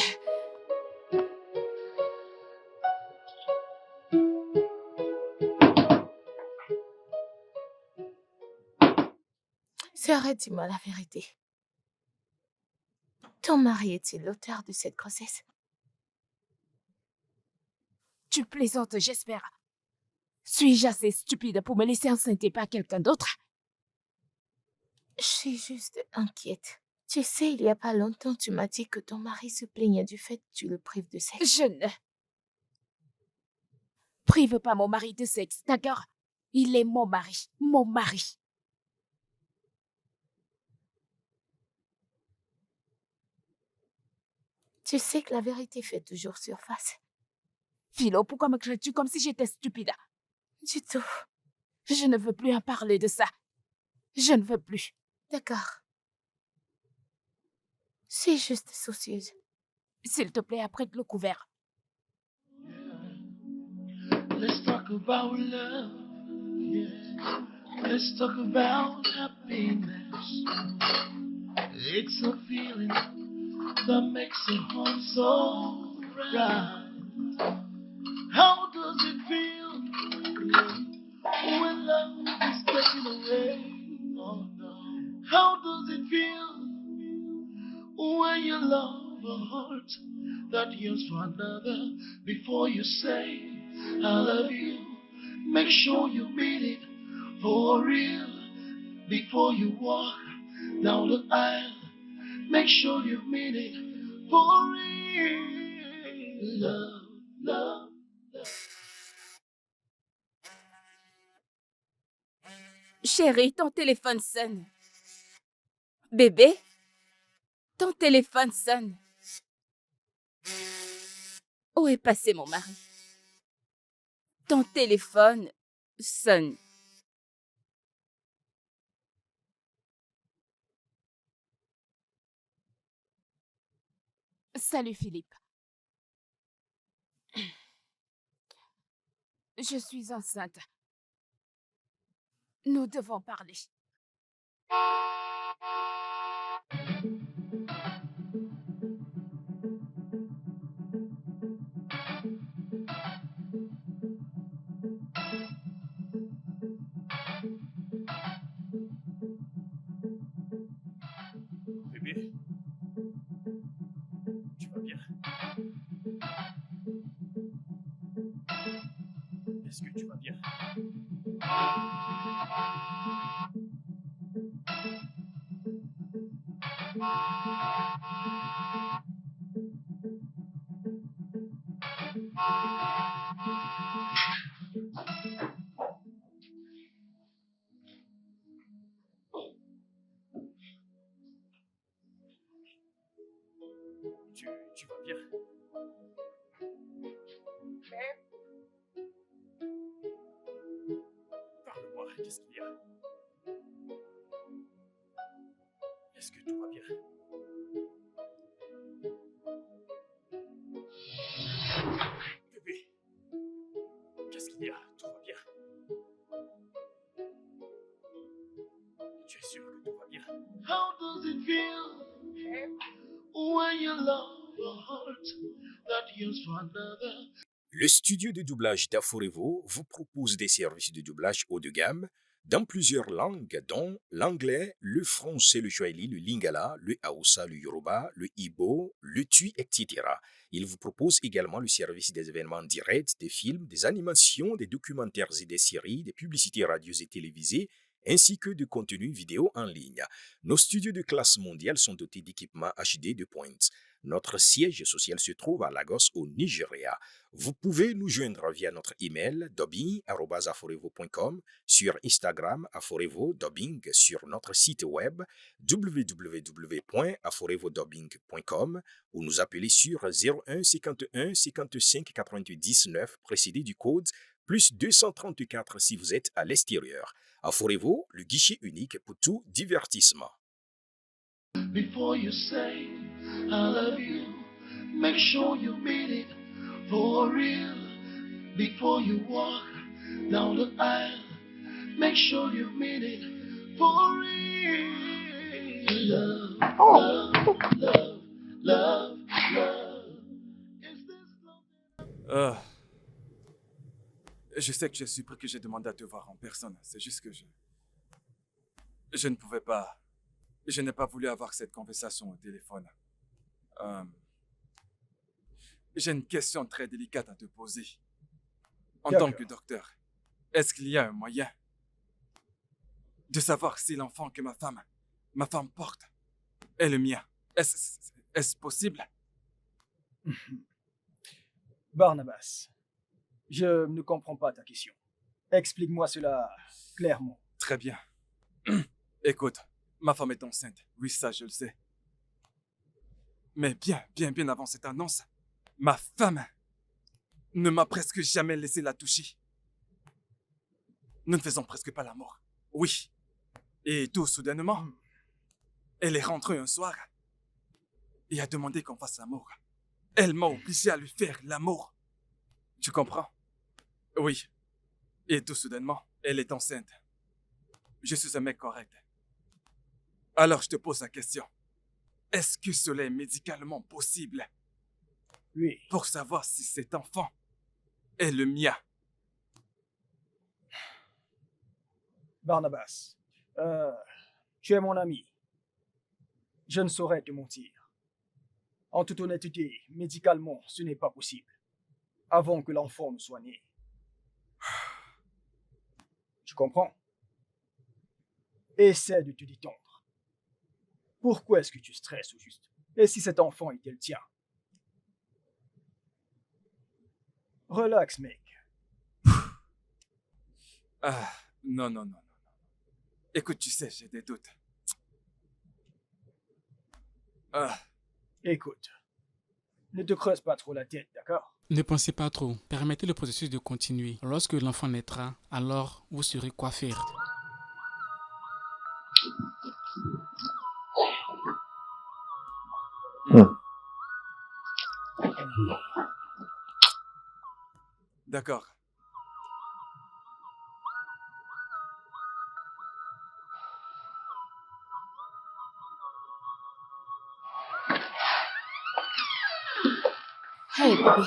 Sœur, dis-moi la vérité. Ton mari est-il l'auteur de cette grossesse? Tu plaisantes, j'espère. Suis-je assez stupide pour me laisser enceinte par quelqu'un d'autre? Je suis juste inquiète. Tu sais, il y a pas longtemps, tu m'as dit que ton mari se plaignait du fait que tu le prives de sexe. Je ne prive pas mon mari de sexe, d'accord? Il est mon mari, mon mari. Tu sais que la vérité fait toujours surface. Philo, pourquoi me crées-tu comme si j'étais stupide? Du tout. Je ne veux plus en parler de ça. Je ne veux plus. D'accord. C'est juste soucieuse. S'il te plaît, apprête le couvert. Let's talk about love. Yeah. Let's talk about happiness. It's a feeling that makes a heart so right. How does it feel when love is taken away? Oh no. How does it feel when you love a heart that yearns for another? Before you say I love you, make sure you mean it for real. Before you walk down the aisle, make sure you mean it for real. Love, love, love. Chérie, ton téléphone sonne. Bébé, ton téléphone sonne. Où est passé mon mari? Ton téléphone sonne. Salut Philippe. Je suis enceinte. Nous devons parler. Bébé, tu vas bien? Est-ce que tu vas bien? Tu vas bien? Parle-moi, qu'est-ce qu'il y a? Est-ce que tout va bien? Bébé, qu'est-ce qu'il y a? Tout va bien? Tu es sûr que tout va bien? How does it feel when you love a heart that yearns for another? Le studio de doublage d'Aforevo vous propose des services de doublage haut de gamme dans plusieurs langues, dont l'anglais, le français, le swahili, le lingala, le hausa, le yoruba, le igbo, le tui, etc. Il vous propose également le service des événements directs, des films, des animations, des documentaires et des séries, des publicités radio et télévisées, ainsi que de contenus vidéo en ligne. Nos studios de classe mondiale sont dotés d'équipements HD de pointe. Notre siège social se trouve à Lagos, au Nigeria. Vous pouvez nous joindre via notre email dubbing@aforevo.com, sur Instagram aforevo-dubbing, sur notre site web www.aforevodubbing.com ou nous appeler sur 01 51 55 88 19 précédé du code plus 234 si vous êtes à l'extérieur. Aforevo, le guichet unique pour tout divertissement. Before you say I love you, make sure you mean it for real. Before you walk down the aisle, make sure you mean it for real. Love, love, love, love, love. Is this love? Je sais que je suis pris que j'ai demandé à te voir en personne. C'est juste que je ne pouvais pas. Je n'ai pas voulu avoir cette conversation au téléphone. J'ai une question très délicate à te poser. En tant que docteur, est-ce qu'il y a un moyen de savoir si l'enfant que ma femme porte est le mien? Est-ce possible? Barnabas, je ne comprends pas ta question. Explique-moi cela clairement. Très bien. Écoute, ma femme est enceinte. Oui, ça, je le sais. Mais bien avant cette annonce, ma femme ne m'a presque jamais laissé la toucher. Nous ne faisons presque pas l'amour. Oui. Et tout soudainement, elle est rentrée un soir et a demandé qu'on fasse l'amour. Elle m'a obligé à lui faire l'amour. Tu comprends? Oui. Et tout soudainement, elle est enceinte. Je suis un mec correct. Alors je te pose la question. Est-ce que cela est médicalement possible? Oui. Pour savoir si cet enfant est le mien. Barnabas, tu es mon ami. Je ne saurais te mentir. En toute honnêteté, médicalement, ce n'est pas possible. Avant que l'enfant ne soit né. Tu comprends? Essaie de te détendre. Pourquoi est-ce que tu stresses au juste? Et si cet enfant était le tien? Relax, mec. Non. Écoute, tu sais, j'ai des doutes. Écoute, ne te creuse pas trop la tête, d'accord? Ne pensez pas trop. Permettez le processus de continuer. Lorsque l'enfant naîtra, alors vous saurez quoi faire. D'accord. Hey, bébé.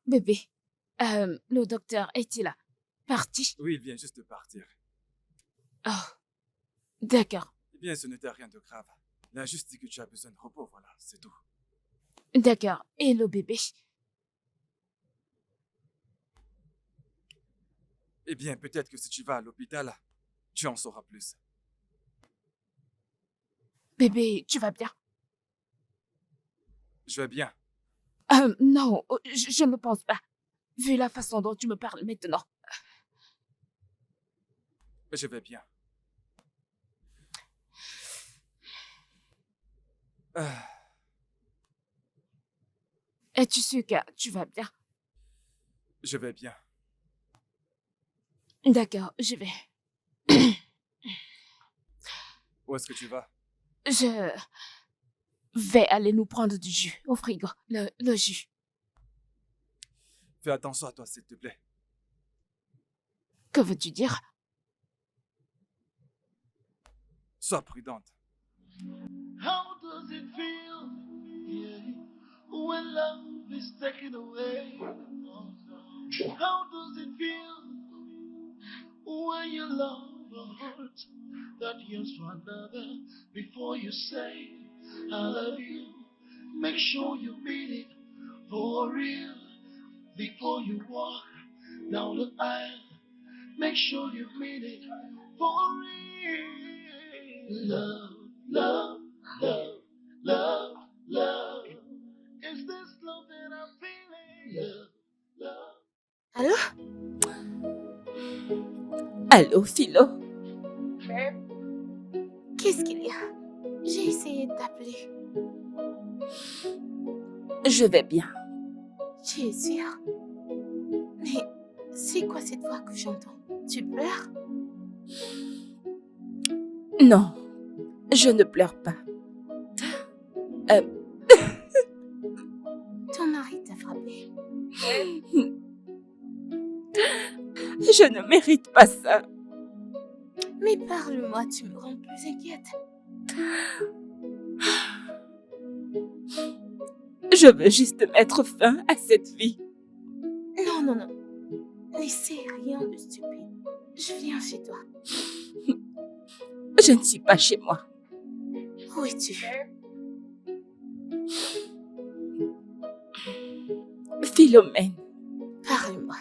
Bébé, le docteur est-il là? Parti? Oui, il vient juste de partir. Oh, d'accord. Eh bien, ce n'était rien de grave. Il a juste dit que tu as besoin de repos, voilà, c'est tout. D'accord. Et le bébé? Eh bien, peut-être que si tu vas à l'hôpital, tu en sauras plus. Bébé, tu vas bien? Je vais bien. Non, je ne pense pas. Vu la façon dont tu me parles maintenant. Je vais bien. Es-tu sûr que tu vas bien? Je vais bien. D'accord, je vais. Où est-ce que tu vas? Je vais aller nous prendre du jus au frigo. Le jus. Fais attention à toi, s'il te plaît. Que veux-tu dire? Sois prudente. How does it feel, yeah, when love is taken away? How does it feel when your love hurts that yearns for another before you say I love you? Make sure you mean it for real before you walk down the aisle. Make sure you mean it for real. Love, love, love, love, love. Is this love that I'm feeling? Love, love. Allô? Allô, Philo? Qu'est-ce qu'il y a? J'ai essayé de t'appeler. Je vais bien. Tu es sûre? Mais c'est quoi cette voix que j'entends? Tu pleures? Non, je ne pleure pas. Ton mari t'a frappé. Je ne mérite pas ça. Mais parle-moi, tu me rends plus inquiète. Je veux juste mettre fin à cette vie. Non, non, non. N'essaie rien de stupide. Je viens chez toi. Je ne suis pas chez moi. Où es-tu? Philomène, Parle-moi.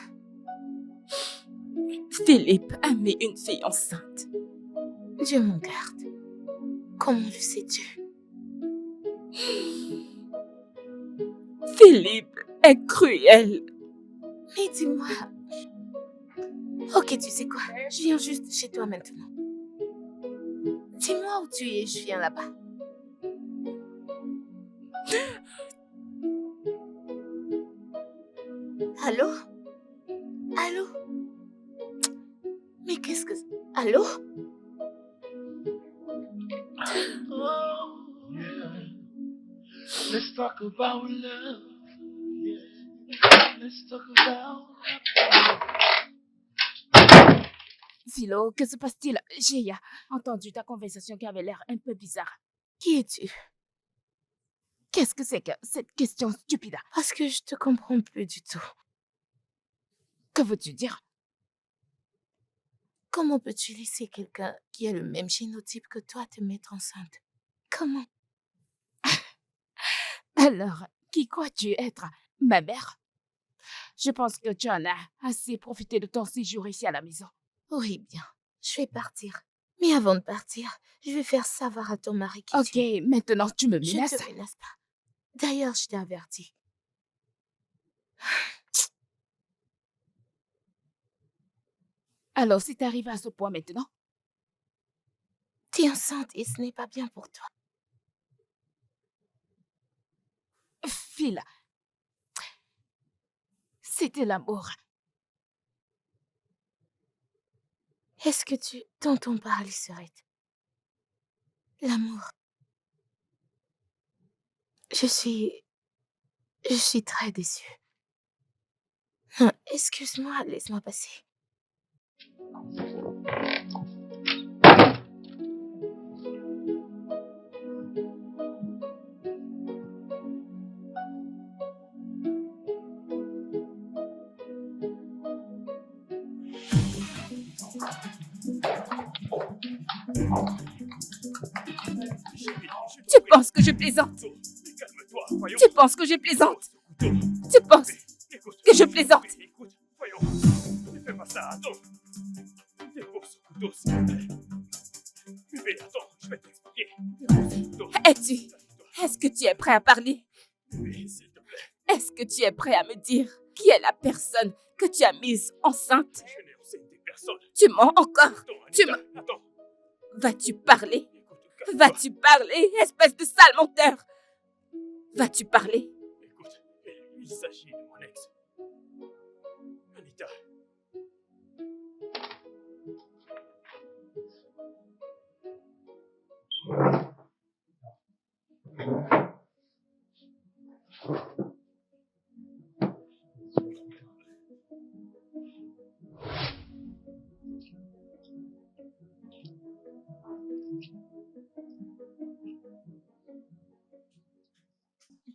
Philippe a mis une fille enceinte. Dieu m'en garde. Comment le sais-tu? Philippe est cruel. Mais dis-moi. Ok, tu sais quoi? Je viens juste chez toi maintenant. Dis-moi où tu es, je viens là-bas. Allô? Allô? Mais qu'est-ce que... Allô? Oh, yeah. Let's talk about love. Yeah. Let's talk about Philo, que se passe-t-il? J'ai entendu ta conversation qui avait l'air un peu bizarre. Qui es-tu? Qu'est-ce que c'est que cette question stupide? Parce que je te comprends plus du tout. Que veux-tu dire? Comment peux-tu laisser quelqu'un qui a le même génotype que toi te mettre enceinte? Comment? Alors, qui crois-tu être? Ma mère? Je pense que tu en as assez profité de ton séjour ici à la maison. Oui, bien. Je vais partir. Mais avant de partir, je vais faire savoir à ton mari qui Ok, tu es. maintenant tu me Je menaces. ne te menace pas. D'ailleurs, je t'ai averti. Alors, si tu arrives à ce point maintenant, Tu es enceinte et ce n'est pas bien pour toi. Phil, c'était l'amour. Est-ce que tu t'entends parler, Serette? L'amour. Je suis très déçue. Non, excuse-moi, laisse-moi passer. Tu penses que je plaisante? Mais calme-toi, voyons. Tu penses que je plaisante? Tu penses Écoute, que je plaisante? écoute, voyons. Ne fais pas ça, attends. Dépose ce couteau, s'il te plaît. Bébé, attends, je vais t'expliquer. Dépose ce couteau. Est-ce que tu es prêt à parler? Bébé, s'il te plaît. Est-ce que tu es prêt à me dire qui est la personne que tu as mise enceinte? Je n'ai enseigné personne. Tu mens encore? Attends, Tu Anita, attends. Vas-tu parler? Écoute, calme-toi. Vas-tu parler, espèce de sale menteur? Vas-tu parler? Écoute, il s'agit de mon ex. Anita.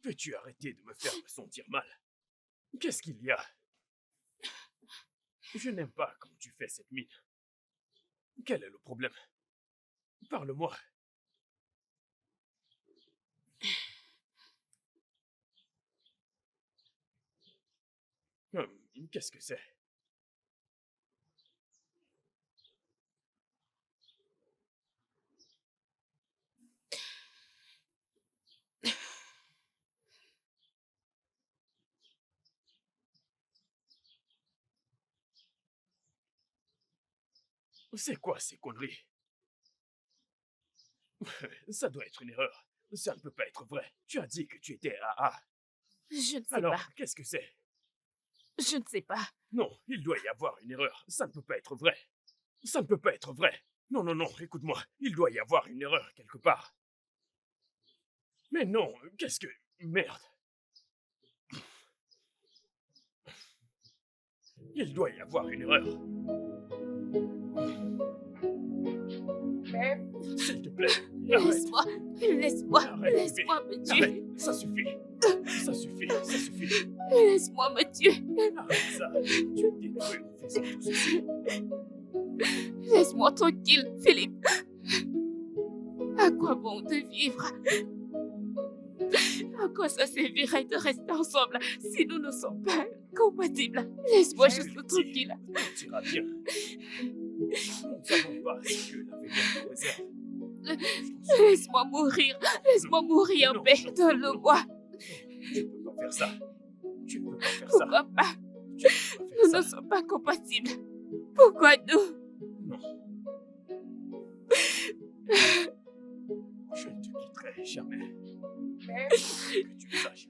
Peux-tu arrêter de me faire me sentir mal? Qu'est-ce qu'il y a? Je n'aime pas quand tu fais cette mine. Quel est le problème? Parle-moi. Qu'est-ce que c'est? C'est quoi ces conneries? Ça doit être une erreur. Ça ne peut pas être vrai. Tu as dit que tu étais AA. Je ne sais Alors, pas. qu'est-ce que c'est? Je ne sais pas. Non, il doit y avoir une erreur. Ça ne peut pas être vrai. Ça ne peut pas être vrai. Non, non, non, écoute-moi. Il doit y avoir une erreur quelque part. Mais non, qu'est-ce que... Merde. Il doit y avoir une erreur. S'il te plaît, arrête. Laisse-moi. Laisse-moi. Arrête, Laisse-moi me tuer. Arrête, ça suffit. Ça suffit, ça suffit. Laisse-moi me tuer. Arrête ça. Tu es détruit en faisant tout ceci. Laisse-moi tranquille, Philippe. À quoi bon de vivre? À quoi ça servirait de rester ensemble si nous ne sommes pas compatibles? Laisse-moi juste tranquille. Tout ira bien. Nous ne savons pas ce que l'avenir nous réserve. Laisse-moi mourir. Laisse-moi mourir en Non, paix. non, Donne-le-moi. Tu ne peux pas faire ça. Tu ne peux pas faire ça. Pourquoi pas? Tu ne peux pas Nous faire ne ça. sommes pas compatibles. Pourquoi nous? Non. Je ne te quitterai jamais. Que tu le saches.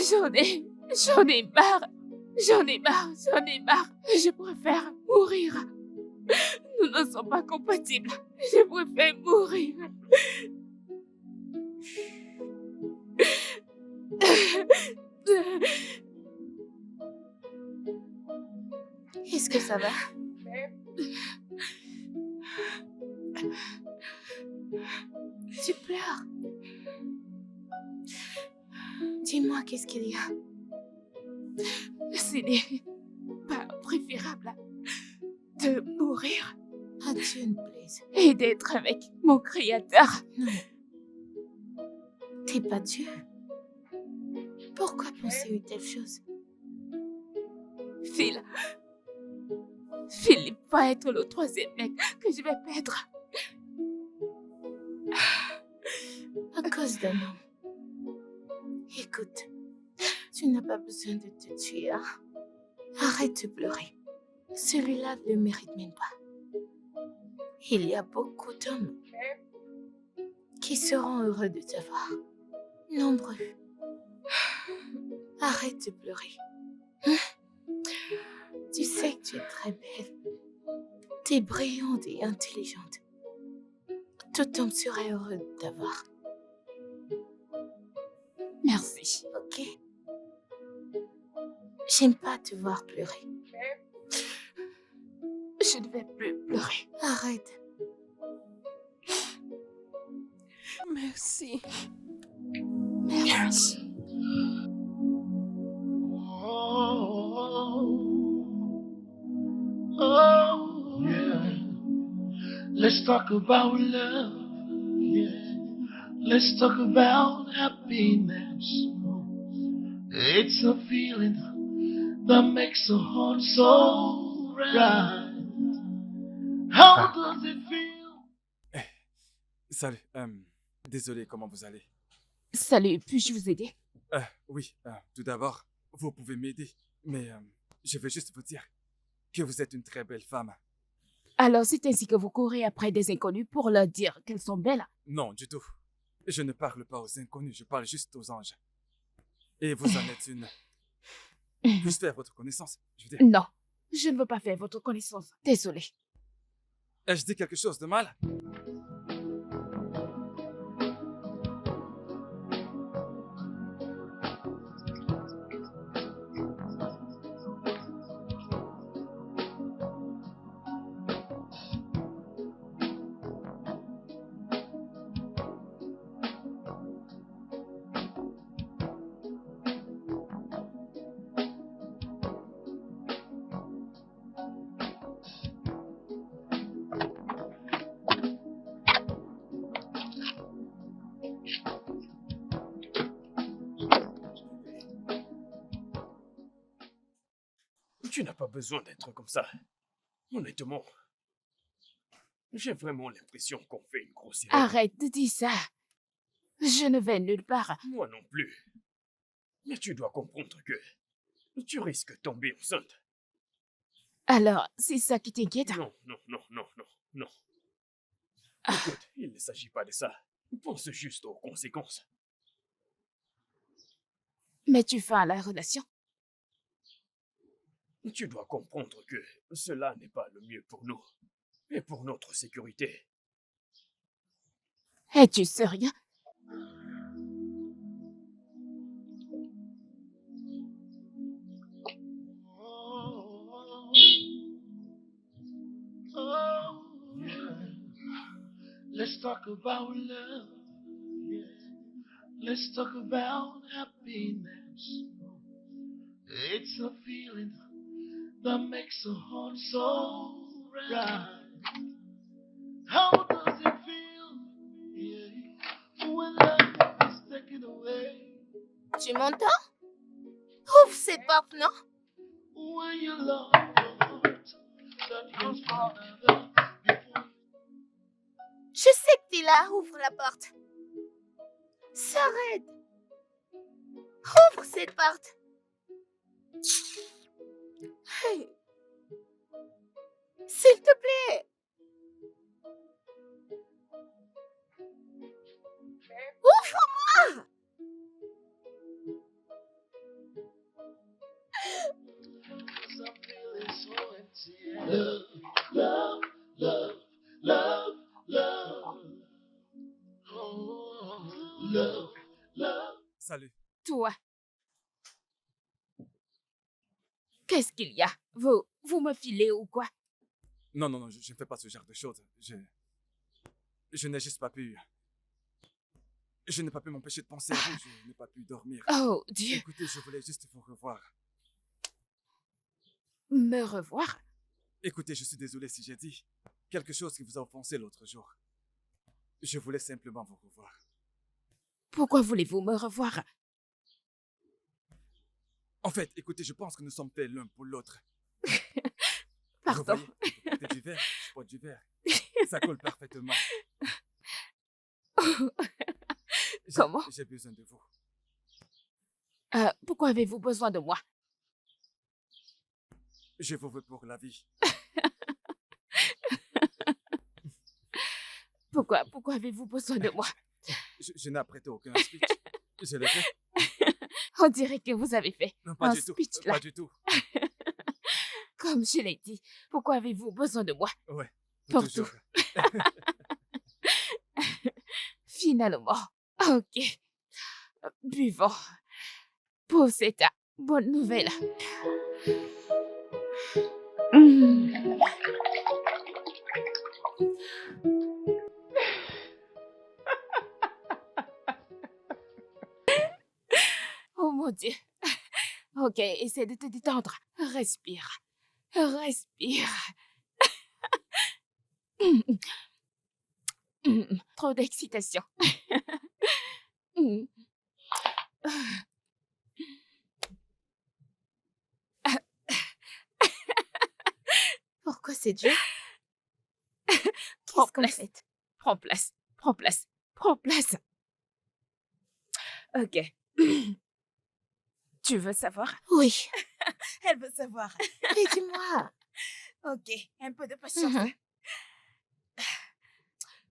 J'en ai marre. J'en ai marre. Je préfère mourir. Nous ne sommes pas compatibles. Je préfère mourir. Est-ce que ça va? Tu pleures. Dis-moi, qu'est-ce qu'il y a? Ce n'est pas préférable de mourir À Dieu ne plaise. et d'être avec mon créateur. Non. T'es pas Dieu. Pourquoi penser une telle chose? Philippe va être le troisième mec que je vais perdre. À cause d'un homme. Écoute, tu n'as pas besoin de te tuer, hein? Arrête de pleurer. Celui-là ne le mérite même pas. Il y a beaucoup d'hommes qui seront heureux de te voir. Nombreux. Arrête de pleurer. Tu sais que tu es très belle. Tu es brillante et intelligente. Tout homme serait heureux de t'avoir. Merci. Ok? J'aime pas te voir pleurer. Je ne vais plus pleurer. Arrête. Merci. Merci. Oh, yeah. Let's talk about love. Yeah. Let's talk about happiness. It's a feeling that makes a heart so right. How does it feel? Salut, désolé, comment vous allez? Salut, puis-je vous aider? Oui, tout d'abord, vous pouvez m'aider, mais je veux juste vous dire que vous êtes une très belle femme. Alors c'est ainsi que vous courez après des inconnus pour leur dire qu'elles sont belles? Non, du tout. Je ne parle pas aux inconnus, je parle juste aux anges. Et vous en êtes une. Puis-je faire votre connaissance? Je veux dire, Non, je ne veux pas faire votre connaissance. Désolée. ai-je dit quelque chose de mal? Tu n'as pas besoin d'être comme ça. Honnêtement, j'ai vraiment l'impression qu'on fait une grosse erreur. Arrête de dire ça. Je ne vais nulle part. Moi non plus. Mais tu dois comprendre que tu risques de tomber enceinte. Alors, c'est ça qui t'inquiète? Non. Écoute, il ne s'agit pas de ça. Pense juste aux conséquences. Mais tu fais à la relation. Tu dois comprendre que cela n'est pas le mieux pour nous et pour notre sécurité. Es-tu sérieux? Oh, Let's talk about love. Yeah. Let's talk about happiness. It's a feeling that makes a heart so right. How does it feel? Yeah. When love is taken away. Tu m'entends? Ouvre cette porte, non? When you love your heart, that yearns for another before. Je sais que t'es là, ouvre la porte. S'arrête. Ouvre cette porte. Hey. S'il te plaît. Ouvre-moi. I'm feeling so empty. Love, love, love, love, love. Oh, love, love. Salut. Toi. Qu'est-ce qu'il y a? Vous me filez ou quoi? Non, non, non, je ne fais pas ce genre de choses. Je n'ai juste pas pu... Je n'ai pas pu m'empêcher de penser à vous, je n'ai pas pu dormir. Oh, Dieu. Écoutez, je voulais juste vous revoir. Me revoir? Écoutez, je suis désolé si j'ai dit quelque chose qui vous a offensé l'autre jour. Je voulais simplement vous revoir. Pourquoi voulez-vous me revoir? En fait, écoutez, je pense que nous sommes faits l'un pour l'autre. Pardon. Vous voyez, vous portez du verre, je porte du verre. Ça colle parfaitement. Comment? J'ai besoin de vous. Pourquoi avez-vous besoin de moi? Je vous veux pour la vie. Pourquoi avez-vous besoin de moi? Je n'ai apprêté aucun speech. Je l'ai fait. On dirait que vous avez fait Non, pas un du tout. speech là. Pas du tout. Comme je l'ai dit, pourquoi avez-vous besoin de moi? Ouais. Pour toujours. Finalement. Ok. Buvons. Pour cette bonne nouvelle. Oh mon Dieu. Ok, essaie de te détendre. Respire. Respire. Trop d'excitation. Pourquoi c'est dur? Prends Qu'est-ce qu'on place. fait? Prends place. Prends place. Prends place. Ok. Tu veux savoir? Oui. Elle veut savoir. Mais dis-moi. Ok, un peu de patience. Mhm.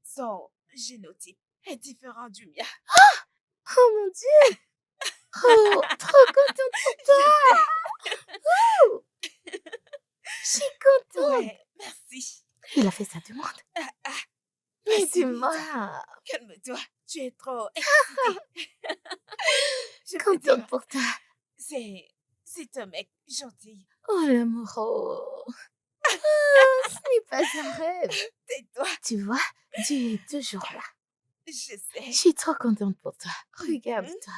Son génotype est différent du mien. Oh mon Dieu. Oh, trop contente pour toi. Ouh. Je suis contente. Ouais, merci. Il a fait sa demande. Mais Vas-y, dis-moi. Calme-toi, tu es trop excitée. Je peux Contente dire, pour toi. c'est un mec gentil. Oh l'amoureux. Oh, ce n'est pas un rêve. Tais-toi, Tu vois, Dieu est toujours là. je sais. Je suis trop contente pour toi. Regarde-toi.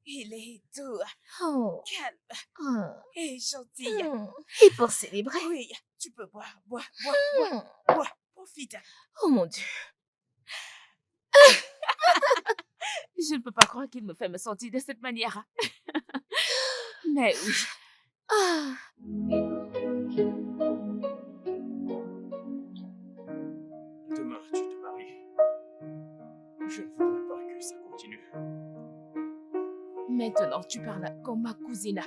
Il est doux, Oh. calme Oh. et gentil. Et pour célébrer. Oui, tu peux boire, boire, Hmm. boire, profite. Oh mon Dieu. Je ne peux pas croire qu'il me fait me sentir de cette manière. Mais oui. Ah. Demain, tu te maries. Je ne voudrais pas que ça continue. Maintenant, tu parles comme ma cousine.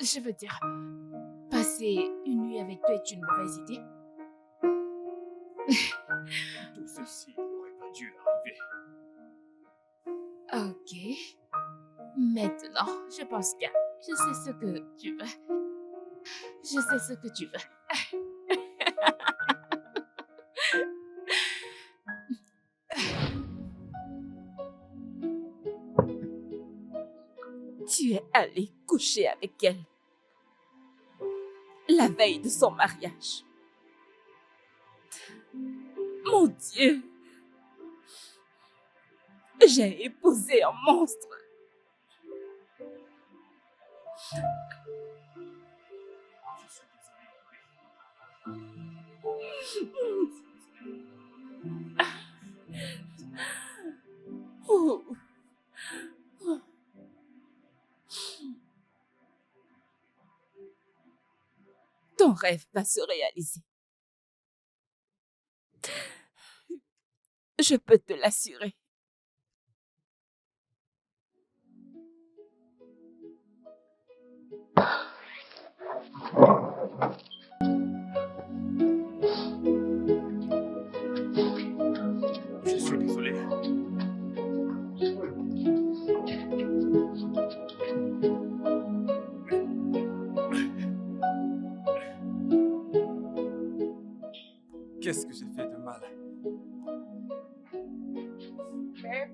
Je veux dire, passer une nuit avec toi est une mauvaise idée. Tout ceci n'aurait pas dû arriver. Ok. Maintenant, je pense que je sais ce que tu veux. Je sais ce que tu veux. Tu es allé coucher avec elle la veille de son mariage. Mon Mon Dieu, j'ai épousé un monstre. Oh. Ton rêve va se réaliser. Je peux te l'assurer. Je suis désolé. Qu'est-ce que j'ai fait de mal?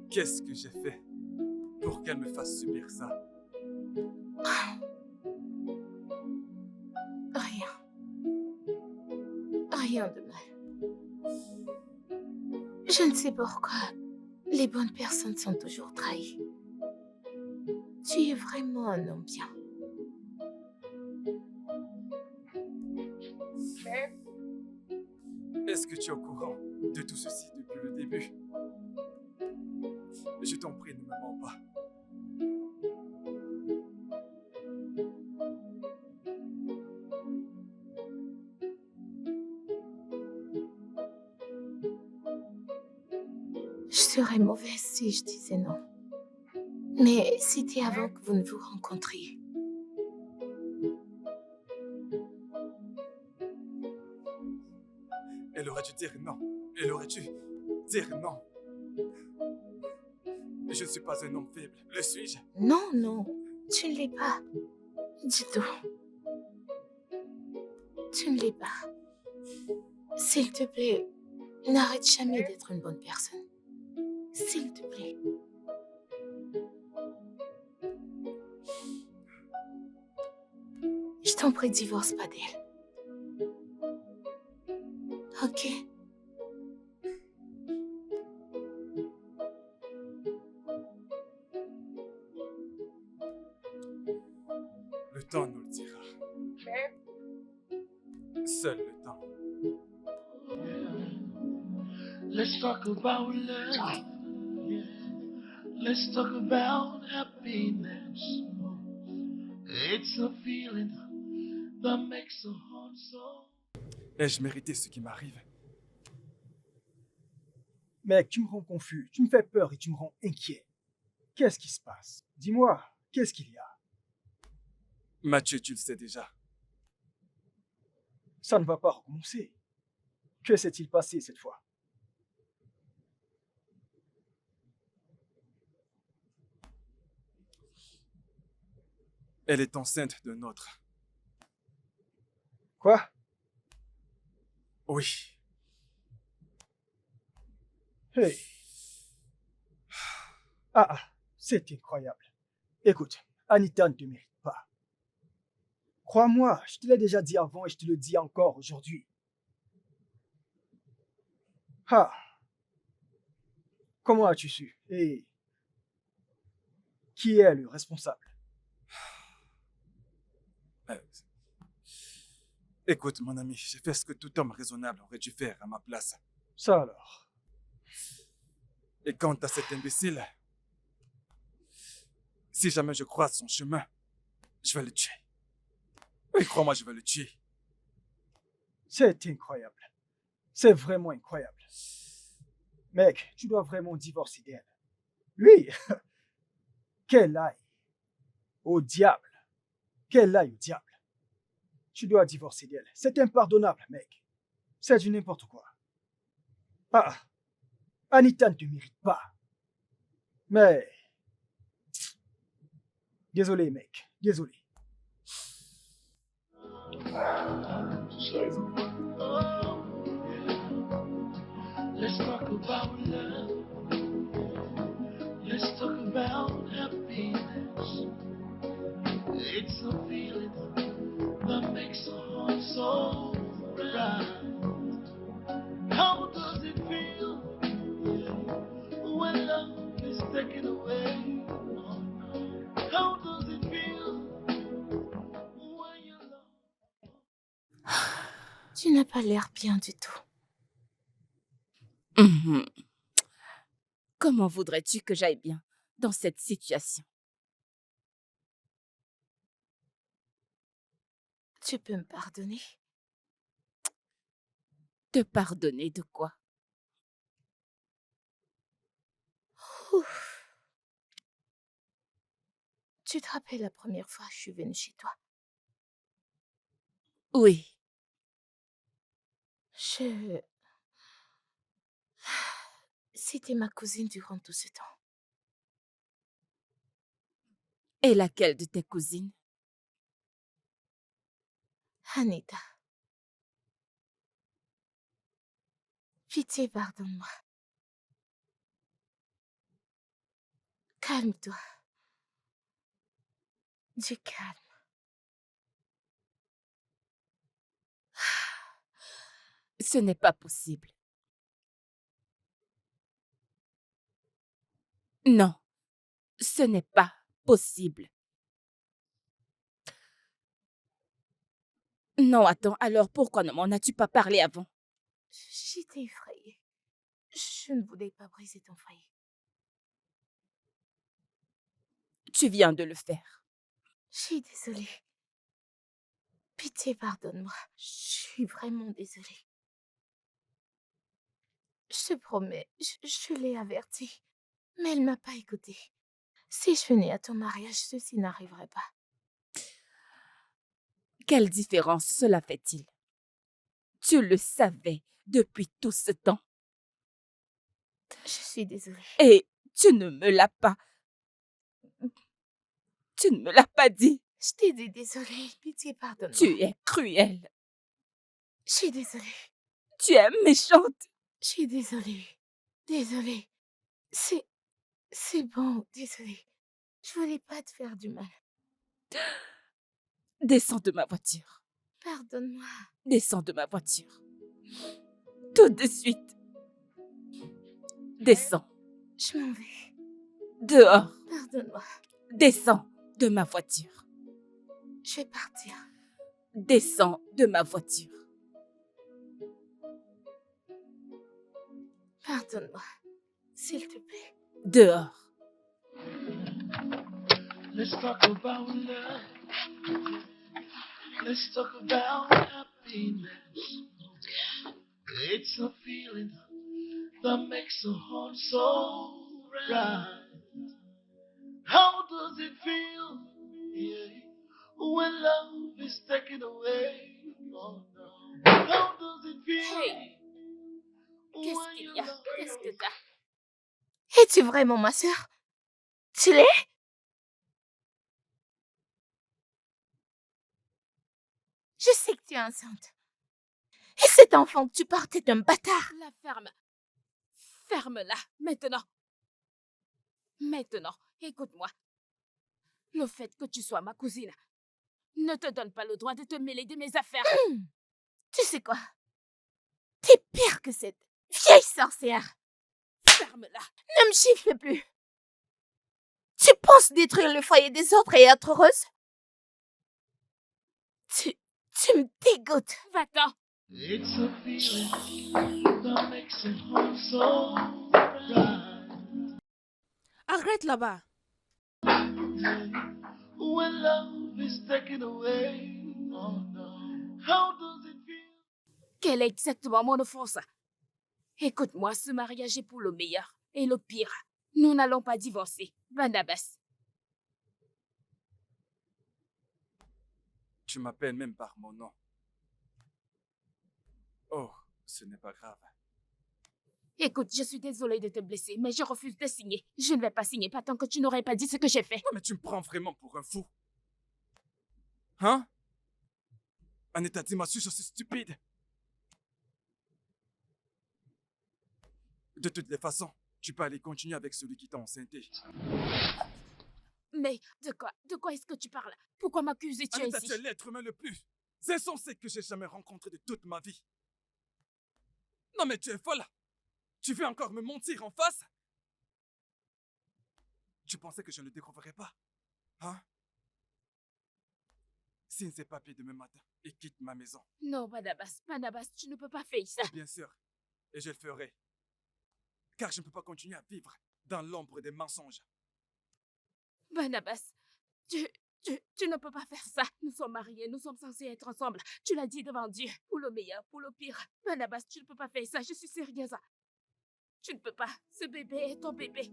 Qu'est-ce que j'ai fait pour qu'elle me fasse subir ça? Rien. Rien de mal. Je ne sais pourquoi les bonnes personnes sont toujours trahies. Tu es vraiment un homme bien. Est-ce que tu es au courant de tout ceci depuis le début? Je t'en prie, ne me mens pas. Je serais mauvaise si je disais non. Mais c'était avant que vous ne vous rencontriez. Elle aurait dû dire non. Elle aurait dû dire non. Je ne suis pas un homme faible, le suis-je? Non, non, tu ne l'es pas. Du tout. Tu ne l'es pas. S'il te plaît, n'arrête jamais d'être une bonne personne. S'il te plaît. Je t'en prie, divorce pas d'elle. Ok? Le temps nous le dira. Seul le temps. Let's talk about love. Yeah. Let's talk about happiness. It's a feeling that makes a heart so. Ai-je mérité ce qui m'arrive? Mec, tu me rends confus, tu me fais peur et tu me rends inquiet. Qu'est-ce qui se passe? Dis-moi, qu'est-ce qu'il y a? Mathieu, tu le sais déjà. Ça ne va pas recommencer. Que s'est-il passé cette fois? Elle est enceinte d'un autre. Quoi? Oui. Hey. Ah, c'est incroyable. Écoute, Anita ne te mérite pas. Crois-moi, je te l'ai déjà dit avant et je te le dis encore aujourd'hui. Ah. Comment as-tu su? Et qui est le responsable? Écoute, mon ami, j'ai fait ce que tout homme raisonnable aurait dû faire à ma place. Ça alors? Et quant à cet imbécile, si jamais je croise son chemin, je vais le tuer. Oui, crois-moi, je vais le tuer. C'est incroyable. C'est vraiment incroyable. Mec, tu dois vraiment divorcer d'elle. Oui. Qu'elle aille au diable. Qu'elle aille au diable. Tu dois divorcer d'elle. C'est impardonnable, mec. C'est du n'importe quoi. Ah, Anita ne te mérite pas. Mais... Désolé, mec. Désolé. Let's talk about love. Let's talk about happiness. It's a feeling that makes a heart so right. How does it feel? n'as pas l'air bien du tout. Mhm. Comment voudrais-tu que j'aille bien dans cette situation? Tu peux me pardonner? Te pardonner de quoi? Ouf. Tu te rappelles la première fois que je suis venue chez toi? Oui, C'était ma cousine durant tout ce temps. et laquelle de tes cousines? Anita. Pitié, pardonne-moi. Calme-toi. Du calme. Ce n'est pas possible. Non, ce n'est pas possible. Non, attends, alors pourquoi ne m'en as-tu pas parlé avant? J'étais effrayée. Je ne voulais pas briser ton foyer. Tu viens de le faire. Je suis désolée. Pitié, pardonne-moi. Je suis vraiment désolée. Je te promets, je l'ai avertie. Mais elle m'a pas écoutée. Si je venais à ton mariage, ceci n'arriverait pas. Quelle différence cela fait-il? Tu le savais depuis tout ce temps Je suis désolée. et tu ne me l'as pas. Tu ne me l'as pas dit. Je t'ai dit désolée. Pitié, pardonne-moi. Tu es cruelle. Je suis désolée. Tu es méchante. Je suis désolée. Désolée. C'est bon, désolée. Je voulais pas te faire du mal. Descends de ma voiture. Pardonne-moi. Descends de ma voiture. Tout de suite. Descends. Je m'en vais. Dehors. Pardonne-moi. Descends de ma voiture. Je vais partir. Descends de ma voiture. Pardonne-moi. S'il te plaît. Dehors. Let's talk about love. Let's talk about happiness. It's a feeling that makes a heart so right. How does it feel, yeah, when love is taken away? Oh, no. How does it feel? Hey, qu'est-ce when qu'il your y a? love Qu'est-ce que t'as? Es-tu vraiment ma sœur? Tu l'es? Je sais que tu es enceinte. Et cet enfant que tu portes est un bâtard. La ferme. Ferme-la, maintenant. Maintenant, écoute-moi. Le fait que tu sois ma cousine ne te donne pas le droit de te mêler de mes affaires. Tu sais quoi? T'es pire que cette vieille sorcière. Ferme-la. Ne me chiffre plus. Tu penses détruire le foyer des autres et être heureuse? Tu me dégoûtes. Va-t'en. It's a feeling that makes a heart so right. Arrête là-bas. When love is taken away, oh no. How does it feel? Quelle est exactement mon offense? Écoute-moi, ce mariage est pour le meilleur et le pire. Nous n'allons pas divorcer, Barnabas. Tu m'appelles même par mon nom. Oh, ce n'est pas grave. Écoute, je suis désolée de te blesser, mais je refuse de signer. Je ne vais pas signer, pas tant que tu n'aurais pas dit ce que j'ai fait. Non, mais tu me prends vraiment pour un fou. Hein? Anita, dis-moi, suis-je aussi stupide? De toutes les façons, tu peux aller continuer avec celui qui t'a enceinté. Mais de quoi est-ce que tu parles? Pourquoi m'accuses-tu Anita, ainsi? tu es l'être humain le plus insensé que j'ai jamais rencontré de toute ma vie. Non, mais tu es folle. Tu veux encore me mentir en face? Tu pensais que je ne le découvrirais pas? Hein? Signe ces papiers demain matin et quitte ma maison. Non, Barnabas, tu ne peux pas faire ça. Bien sûr. Et je le ferai. Car je ne peux pas continuer à vivre dans l'ombre des mensonges. Barnabas, tu ne peux pas faire ça. Nous sommes mariés, nous sommes censés être ensemble. Tu l'as dit devant Dieu. Pour le meilleur, pour le pire. Barnabas, tu ne peux pas faire ça. Je suis sérieuse. Tu ne peux pas. Ce bébé est ton bébé.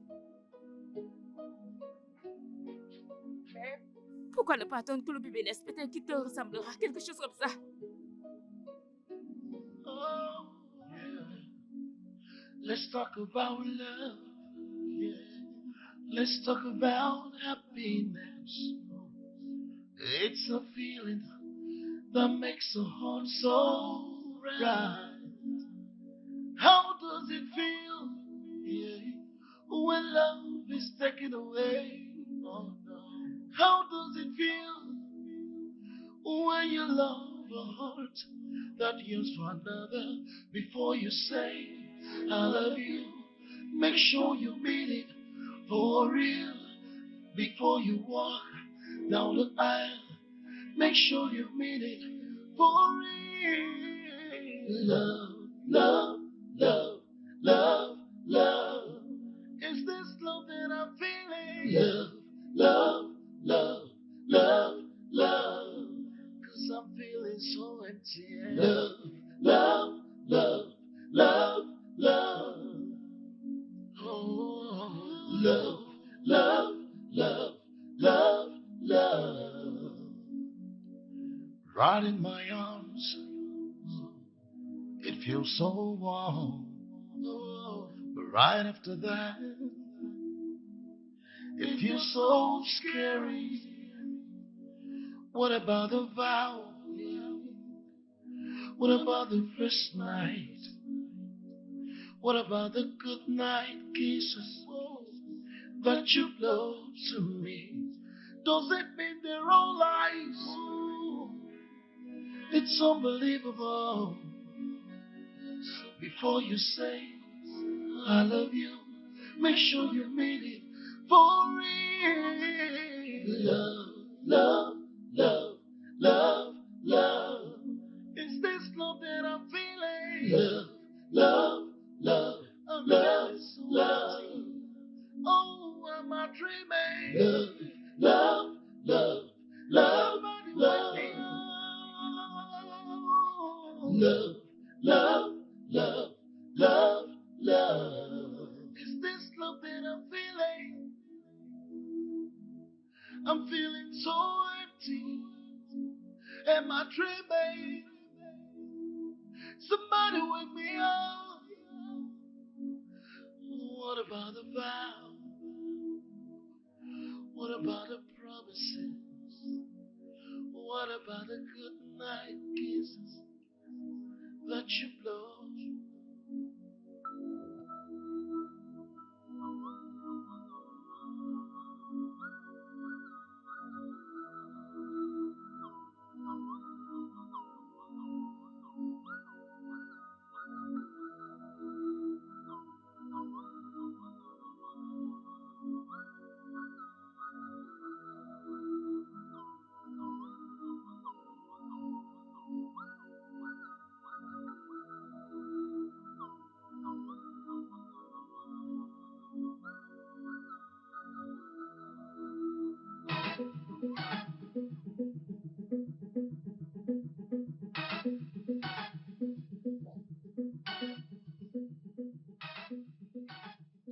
Pourquoi ne pas attendre que le bébé naisse? Peut-être qu'il te ressemblera. Quelque chose comme ça. Oh, yeah. Let's talk about love. Yeah. Let's talk about happiness. It's a feeling that makes the heart so right. How does it feel? Yeah. When love is taken away. Oh, no. How does it feel when you love a heart that yearns for another? Before you say I love you, make sure you mean it for real. Before you walk down the aisle, make sure you mean it for real. Love, love, love, love, love. Is this love that I'm feeling? Love, love, love, love, love. 'Cause I'm feeling so empty. Love, love, love, love, love. Oh, love, love, love, love, love. Right in my arms, it feels so warm. But right after that, it feels so scary. What about the vow? What about the first night? What about the good night kisses that you blow to me? Does it mean they're all lies? It's unbelievable. So before you say I love you, make sure you mean it for real. Love, love, love, love, love. Is this love that I'm feeling? Love, love, love, love, love. Oh, am I dreaming? Love, love, love, love, love. Love, love, love, love, love. Is this love that I'm feeling? I'm feeling so empty. Am I dreaming? Somebody wake me up. What about the vow? What about the promises? What about the good night kisses that you blow?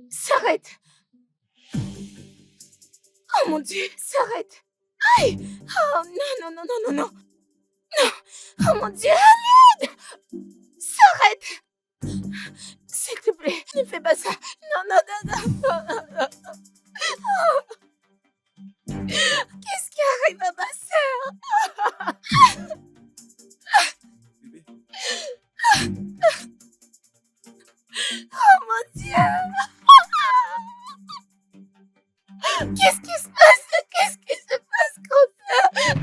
S'arrête! Oh mon Dieu, s'arrête! Aïe! Oh non, non, non, non, non, non! Non! Oh mon Dieu, à l'aide! S'arrête! S'il te plaît, ne fais pas ça! Non, non, non, non! Qu'est-ce qui arrive à ma sœur? Bébé, Oh mon Dieu! Qu'est-ce qui se passe? Qu'est-ce qui se passe, grand-père?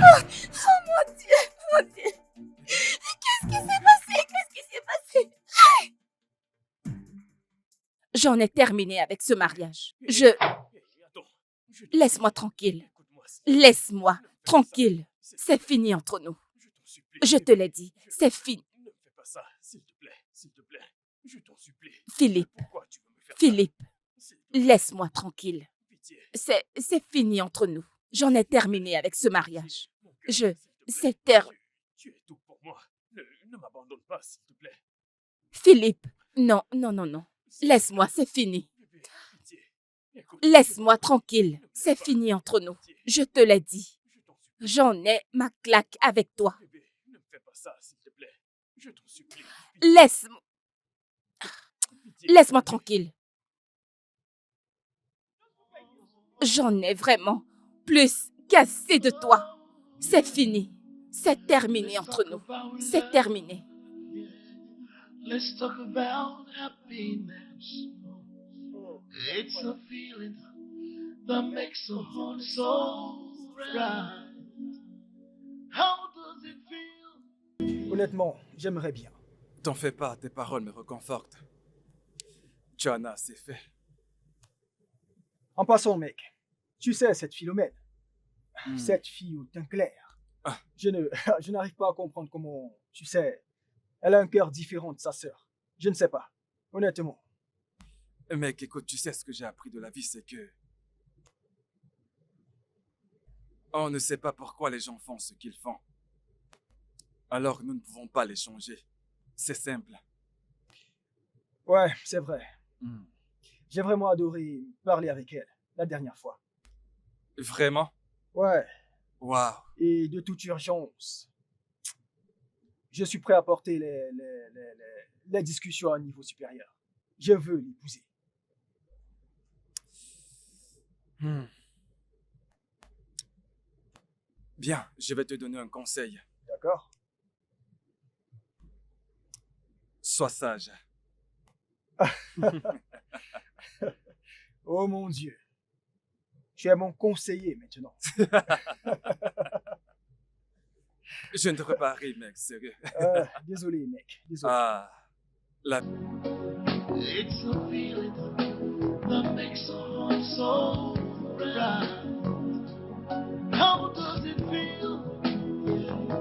Oh mon Dieu, mon Dieu! Qu'est-ce qui s'est passé? Qu'est-ce qui s'est passé? J'en ai terminé avec ce mariage. Attends. Laisse-moi tranquille. Écoute-moi. Laisse-moi tranquille. C'est fini entre nous. Je t'en supplie. Je te l'ai dit, c'est fini. Ne me fais pas ça, s'il te plaît, s'il te plaît. Je t'en supplie. Philippe, Pourquoi tu veux me faire Philippe, ça? S'il te plaît, laisse-moi tranquille. pitié. C'est fini entre nous. J'en ai terminé avec ce mariage. Mon cœur, Je- s'il te plaît. c'est ter- Tu es tout pour moi. Ne m'abandonne pas, s'il te plaît. Philippe, non, non, non, non. Laisse-moi, c'est fini. Bébé, pitié. Écoute, Laisse-moi tranquille. C'est fini entre nous. pitié. Je te l'ai dit. Je t'en supplie. J'en ai ma claque avec toi. Bébé, ne me fais pas ça, s'il te plaît. Je t'en supplie. Laisse-moi Pitié. laisse-moi tranquille. J'en ai vraiment plus qu'assez de toi. C'est fini. C'est terminé entre nous. C'est terminé. Let's talk about happiness. It's a feeling that makes a heart so right. How does it feel? Honnêtement, j'aimerais bien. T'en fais pas, tes paroles me réconfortent. Tu en as assez fait. En passant, mec, tu sais, cette Philomène, Hmm. cette fille au teint clair, Ah. je n'arrive pas à comprendre comment, tu sais, elle a un cœur différent de sa sœur. Je ne sais pas, honnêtement. Mec, écoute, tu sais ce que j'ai appris de la vie, c'est que... On ne sait pas pourquoi les gens font ce qu'ils font. Alors nous ne pouvons pas les changer. C'est simple. Ouais, c'est vrai. Hmm. J'ai vraiment adoré parler avec elle la dernière fois. Vraiment? Ouais, Waouh. et de toute urgence, je suis prêt à porter les discussions à un niveau supérieur. Je veux l'épouser. Hmm. Bien, je vais te donner un conseil. D'accord? Sois sage. Oh mon Dieu. Tu es mon conseiller maintenant. Je ne devrais pas rire, mec, sérieux. Désolé, mec. Désolé. Ah, la... It's a feeling that makes a heart so right.